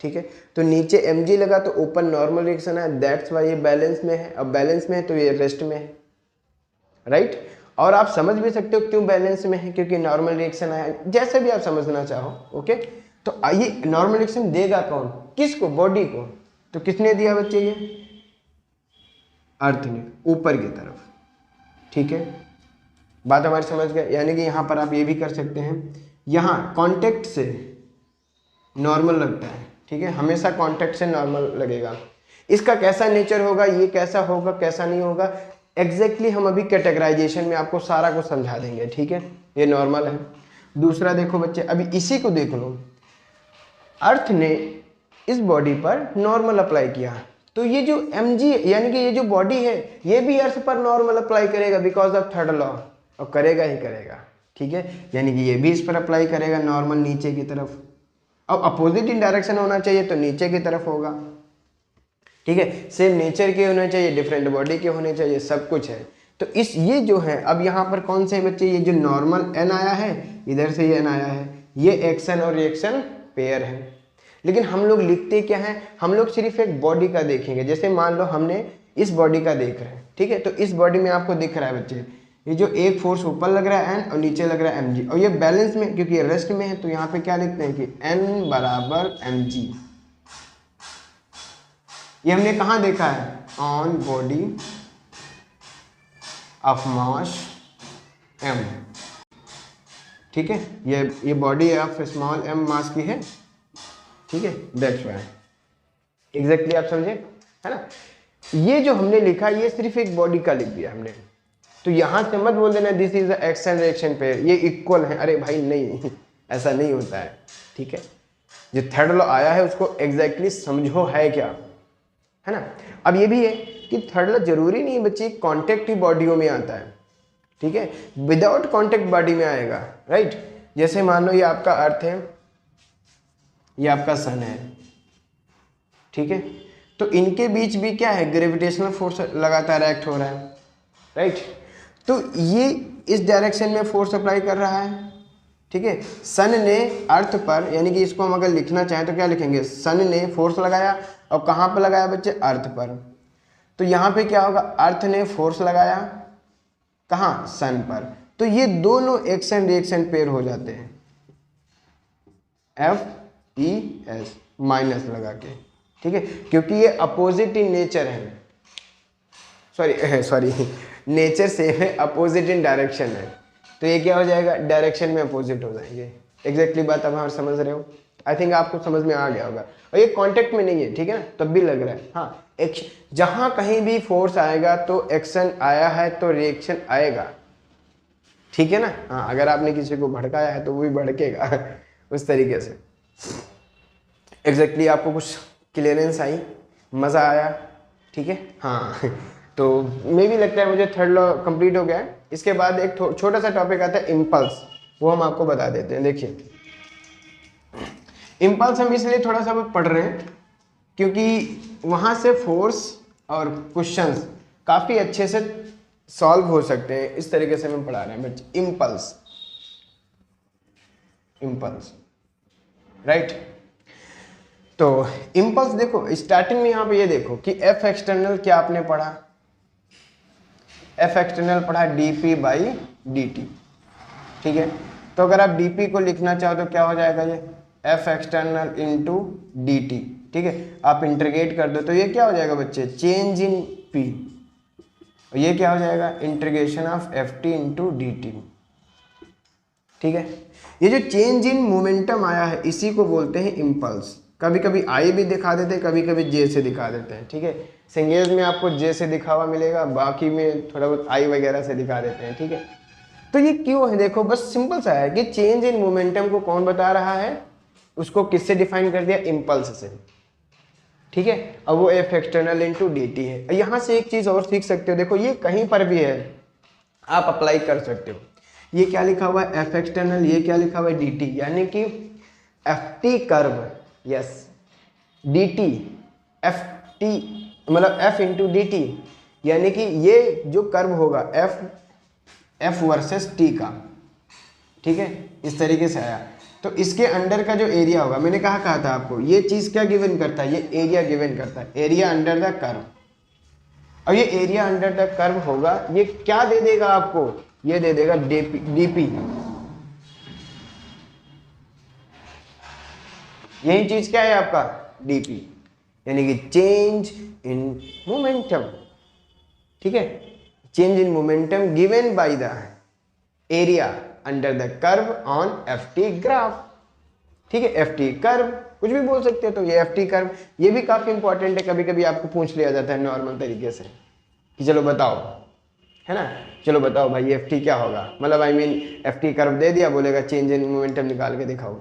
[SPEAKER 1] ठीक है, तो नीचे mg लगा तो ऊपर नॉर्मल रिएक्शन है, दैट्स वाई ये बैलेंस में है। अब बैलेंस में है तो ये रेस्ट में है, राइट। और आप समझ भी सकते हो क्यों बैलेंस में है, क्योंकि नॉर्मल रिएक्शन आया, जैसे भी आप समझना चाहो, ओके। तो ये नॉर्मल रिएक्शन देगा कौन, किसको, बॉडी को। तो किसने दिया बच्चे, ये अर्थ ने, ऊपर की तरफ, ठीक है। बात हमारी समझ गए, यानी कि यहाँ पर आप ये भी कर सकते हैं, यहाँ कांटेक्ट से नॉर्मल लगता है, ठीक है, हमेशा कांटेक्ट से नॉर्मल लगेगा। इसका कैसा नेचर होगा, ये कैसा होगा कैसा नहीं होगा, एग्जैक्टली हम अभी कैटेगराइजेशन में आपको सारा कुछ समझा देंगे, ठीक है। ये नॉर्मल है। दूसरा देखो बच्चे, अभी इसी को देख लो, अर्थ ने इस बॉडी पर नॉर्मल अप्लाई किया, तो ये जो mg यानी कि ये जो बॉडी है ये भी अर्थ पर नॉर्मल अप्लाई करेगा बिकॉज ऑफ थर्ड लॉ, और करेगा ही करेगा, ठीक है। यानी कि ये भी इस पर अप्लाई करेगा नॉर्मल नीचे की तरफ। अब अपोजिट इन डायरेक्शन होना चाहिए तो नीचे की तरफ होगा, ठीक है। सेम नेचर के होने चाहिए, डिफरेंट बॉडी के होने चाहिए, सब कुछ है। तो तो इस ये जो है अब यहाँ पर कौन से बच्चे, ये जो नॉर्मल एन आया है, इधर से ये एन आया है, ये एक्शन और रिएक्शन पेयर है। लेकिन हम लोग लिखते क्या है, हम लोग सिर्फ एक बॉडी का देखेंगे। जैसे मान लो हमने इस बॉडी का देख रहे हैं, ठीक है, तो इस बॉडी में आपको दिख रहा है बच्चे, ये जो एक फोर्स ऊपर लग रहा है एन और नीचे लग रहा है mg, और ये बैलेंस में, क्योंकि ये रेस्ट में है, तो यहाँ पे क्या लिखते हैं कि n बराबर mg। ये हमने कहाँ देखा है, on body of mass m, ठीक है, ये बॉडी ऑफ स्मॉल m मास की है, ठीक है, दैट्स व्हाई एग्जैक्टली आप समझे, है ना। ये जो हमने लिखा ये सिर्फ एक बॉडी का लिख दिया हमने, तो यहां से मत बोल देना this is action reaction pair, ये इक्वल है, अरे भाई नहीं ऐसा नहीं होता है, ठीक है। जो थर्ड लॉ आया है उसको एग्जैक्टली समझो है क्या, है ना। अब ये भी है कि थर्ड लॉ जरूरी नहीं बच्चे कॉन्टेक्ट ही बॉडियों में आता है, ठीक है, विदाउट कॉन्टेक्ट बॉडी में आएगा, राइट। जैसे मान लो ये आपका अर्थ है, ये आपका सन है, ठीक है, तो इनके बीच भी क्या है, ग्रेविटेशनल फोर्स लगातार एक्ट हो रहा है, राइट। तो ये इस डायरेक्शन में फोर्स अप्लाई कर रहा है, ठीक है। सन ने अर्थ पर, यानी कि इसको हम अगर लिखना चाहें तो क्या लिखेंगे, सन ने फोर्स लगाया, और कहाँ पर लगाया बच्चे, अर्थ पर। तो यहाँ पे क्या होगा, अर्थ ने फोर्स लगाया कहाँ, सन पर, तो ये दोनों एक्शन रिएक्शन पेयर हो जाते हैं, FES माइनस लगा के, ठीक है, क्योंकि ये अपोजिट इन नेचर है, सॉरी नेचर सेम है, अपोजिट इन डायरेक्शन है, तो ये क्या हो जाएगा, डायरेक्शन में अपोजिट हो जाएंगे। एग्जैक्टली बात अब आप समझ रहे हो, आई थिंक आपको समझ में आ गया होगा। और ये कांटेक्ट में नहीं है, ठीक है ना, तब भी लग रहा है, हाँ, जहां कहीं भी फोर्स आएगा तो एक्शन आया है तो रिएक्शन आएगा, ठीक है ना। हाँ, अगर आपने किसी को भड़काया है तो वो भी भड़केगा उस तरीके से। एग्जैक्टली आपको कुछ क्लियरेंस आई, मज़ा आया, ठीक है, हाँ तो मे भी लगता है मुझे थर्ड लॉ कंप्लीट हो गया है। इसके बाद एक छोटा सा टॉपिक आता है इम्पल्स, वो हम आपको बता देते हैं। देखिए इम्पल्स हम इसलिए थोड़ा सा पढ़ रहे हैं क्योंकि वहाँ से फोर्स और क्वेश्चंस काफ़ी अच्छे से सॉल्व हो सकते हैं, इस तरीके से हम पढ़ा रहे हैं बच्चे। Impulse, impulse, right. तो इम्पल्स देखो स्टार्टिंग में यहाँ पे ये देखो कि एफ एक्सटर्नल क्या आपने पढ़ा, एफ एक्सटर्नल पढ़ा dp बाई dt, ठीक है। तो अगर आप dp को लिखना चाहो तो क्या हो जाएगा, ये एफ एक्सटर्नल इंटू dt, ठीक है, आप इंटीग्रेट कर दो तो ये क्या हो जाएगा बच्चे, चेंज इन p, और ये क्या हो जाएगा, integration of ft into dt, ठीक है। ये जो चेंज इन मोमेंटम आया है इसी को बोलते हैं इम्पल्स। कभी कभी आई भी दिखा देते हैं, कभी कभी जे से दिखा देते हैं, ठीक है। सिंगेज में आपको जे से दिखा हुआ मिलेगा, बाकी में थोड़ा बहुत आई वगैरह से दिखा देते हैं, ठीक है। तो ये क्यों है, देखो बस सिंपल सा है कि चेंज इन मोमेंटम को कौन बता रहा है, उसको किससे डिफाइन कर दिया, इम्पल्स से, ठीक है। अब वो F external into D T है। यहाँ से एक चीज़ और सीख सकते हो, देखो ये कहीं पर भी है आप अप्लाई कर सकते हो। ये क्या लिखा हुआ है, एफ एक्सटर्नल, ये क्या लिखा हुआ है, डी टी, यानी कि F T curve, yes, D T F T मतलब एफ इंटू डी टी, यानी कि ये जो कर्व होगा एफ वर्सेस टी का, ठीक है, इस तरीके से आया। तो इसके अंडर का जो एरिया होगा, मैंने कहा था आपको, ये चीज़ क्या गिवन करता है, ये एरिया गिवन करता है, एरिया अंडर द कर्व। और ये एरिया अंडर द कर्व होगा, ये क्या दे देगा आपको, ये दे देगा डीपी। यही चीज क्या है आपका, डीपी, यानी कि चेंज इन मोमेंटम, ठीक है, change in momentum given by the area under the curve on F T graph, ठीक है। एफ टी कर्व कुछ भी बोल सकते हो, तो ये एफ टी कर्व, ये भी काफी इंपॉर्टेंट है, कभी कभी आपको पूछ लिया जाता है नॉर्मल तरीके से कि चलो बताओ, है ना, चलो बताओ भाई एफ टी क्या होगा, मतलब I mean F T curve दे दिया, बोलेगा चेंज इन मोमेंटम निकाल के दिखाओ,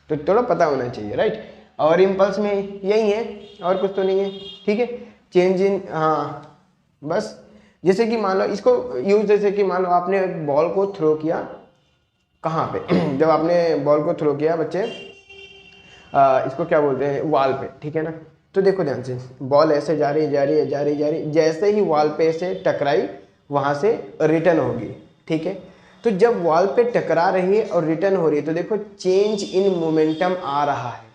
[SPEAKER 1] तो थोड़ा पता होना चाहिए, राइट। और इम्पल्स में यही है, और कुछ तो नहीं है, ठीक है। चेंज इन, हाँ बस, जैसे कि मान लो इसको यूज, जैसे कि मान लो आपने एक बॉल को थ्रो किया, कहाँ पे जब आपने बॉल को थ्रो किया बच्चे, इसको क्या बोलते हैं, वॉल पे, ठीक है ना। तो देखो ध्यान से, बॉल ऐसे जा रही है, जैसे ही वॉल पे से टकराई वहाँ से रिटर्न होगी, ठीक है। तो जब वॉल पे टकरा रही है और रिटर्न हो रही है तो देखो चेंज इन मोमेंटम आ रहा है,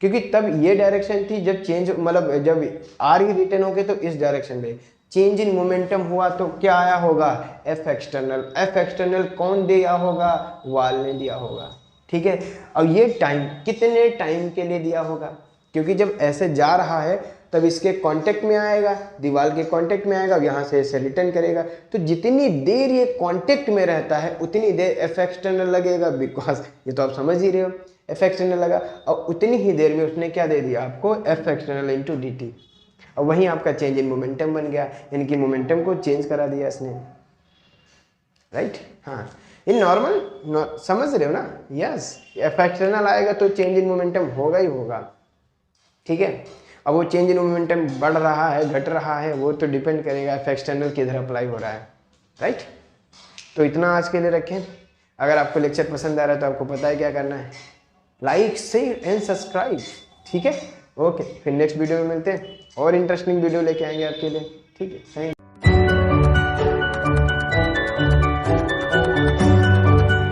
[SPEAKER 1] क्योंकि तब ये डायरेक्शन थी जब चेंज मतलब जब आ रही रिटर्न हो गई तो इस डायरेक्शन में चेंज इन मोमेंटम हुआ तो क्या आया होगा, एफ एक्सटर्नल। एफ एक्सटर्नल कौन दिया होगा, वॉल ने दिया होगा, ठीक है। और ये टाइम कितने टाइम के लिए दिया होगा, क्योंकि जब ऐसे जा रहा है तब इसके कांटेक्ट में आएगा, दीवार के कांटेक्ट में आएगा, यहाँ से ऐसे रिटर्न करेगा। तो जितनी देर ये कांटेक्ट में रहता है उतनी देर एफ एक्सटर्नल लगेगा, बिकॉज ये तो आप समझ ही रहे हो एफ एक्सटर्नल लगा, और उतनी ही देर में उसने क्या दे दिया आपको, F external into D T, और वहीं आपका चेंज इन मोमेंटम बन गया, यानी कि मोमेंटम को चेंज करा दिया इसने, राइट। हाँ, इन नॉर्मल समझ रहे हो ना, यस एफ एक्सटर्नल आएगा तो चेंज इन मोमेंटम होगा ही होगा, ठीक है। अब वो चेंज इन मोमेंटम बढ़ रहा है घट रहा है वो तो डिपेंड करेगा एफ एक्सटर्नल किधर अप्लाई हो रहा है, राइट। तो इतना आज के लिए रखें। अगर आपको लेक्चर पसंद आ रहा है तो आपको पता है क्या करना है, लाइक शेयर एंड सब्सक्राइब, ठीक है। ओके, फिर नेक्स्ट वीडियो में मिलते हैं और इंटरेस्टिंग वीडियो लेके आएंगे आपके लिए, ठीक है। थैंक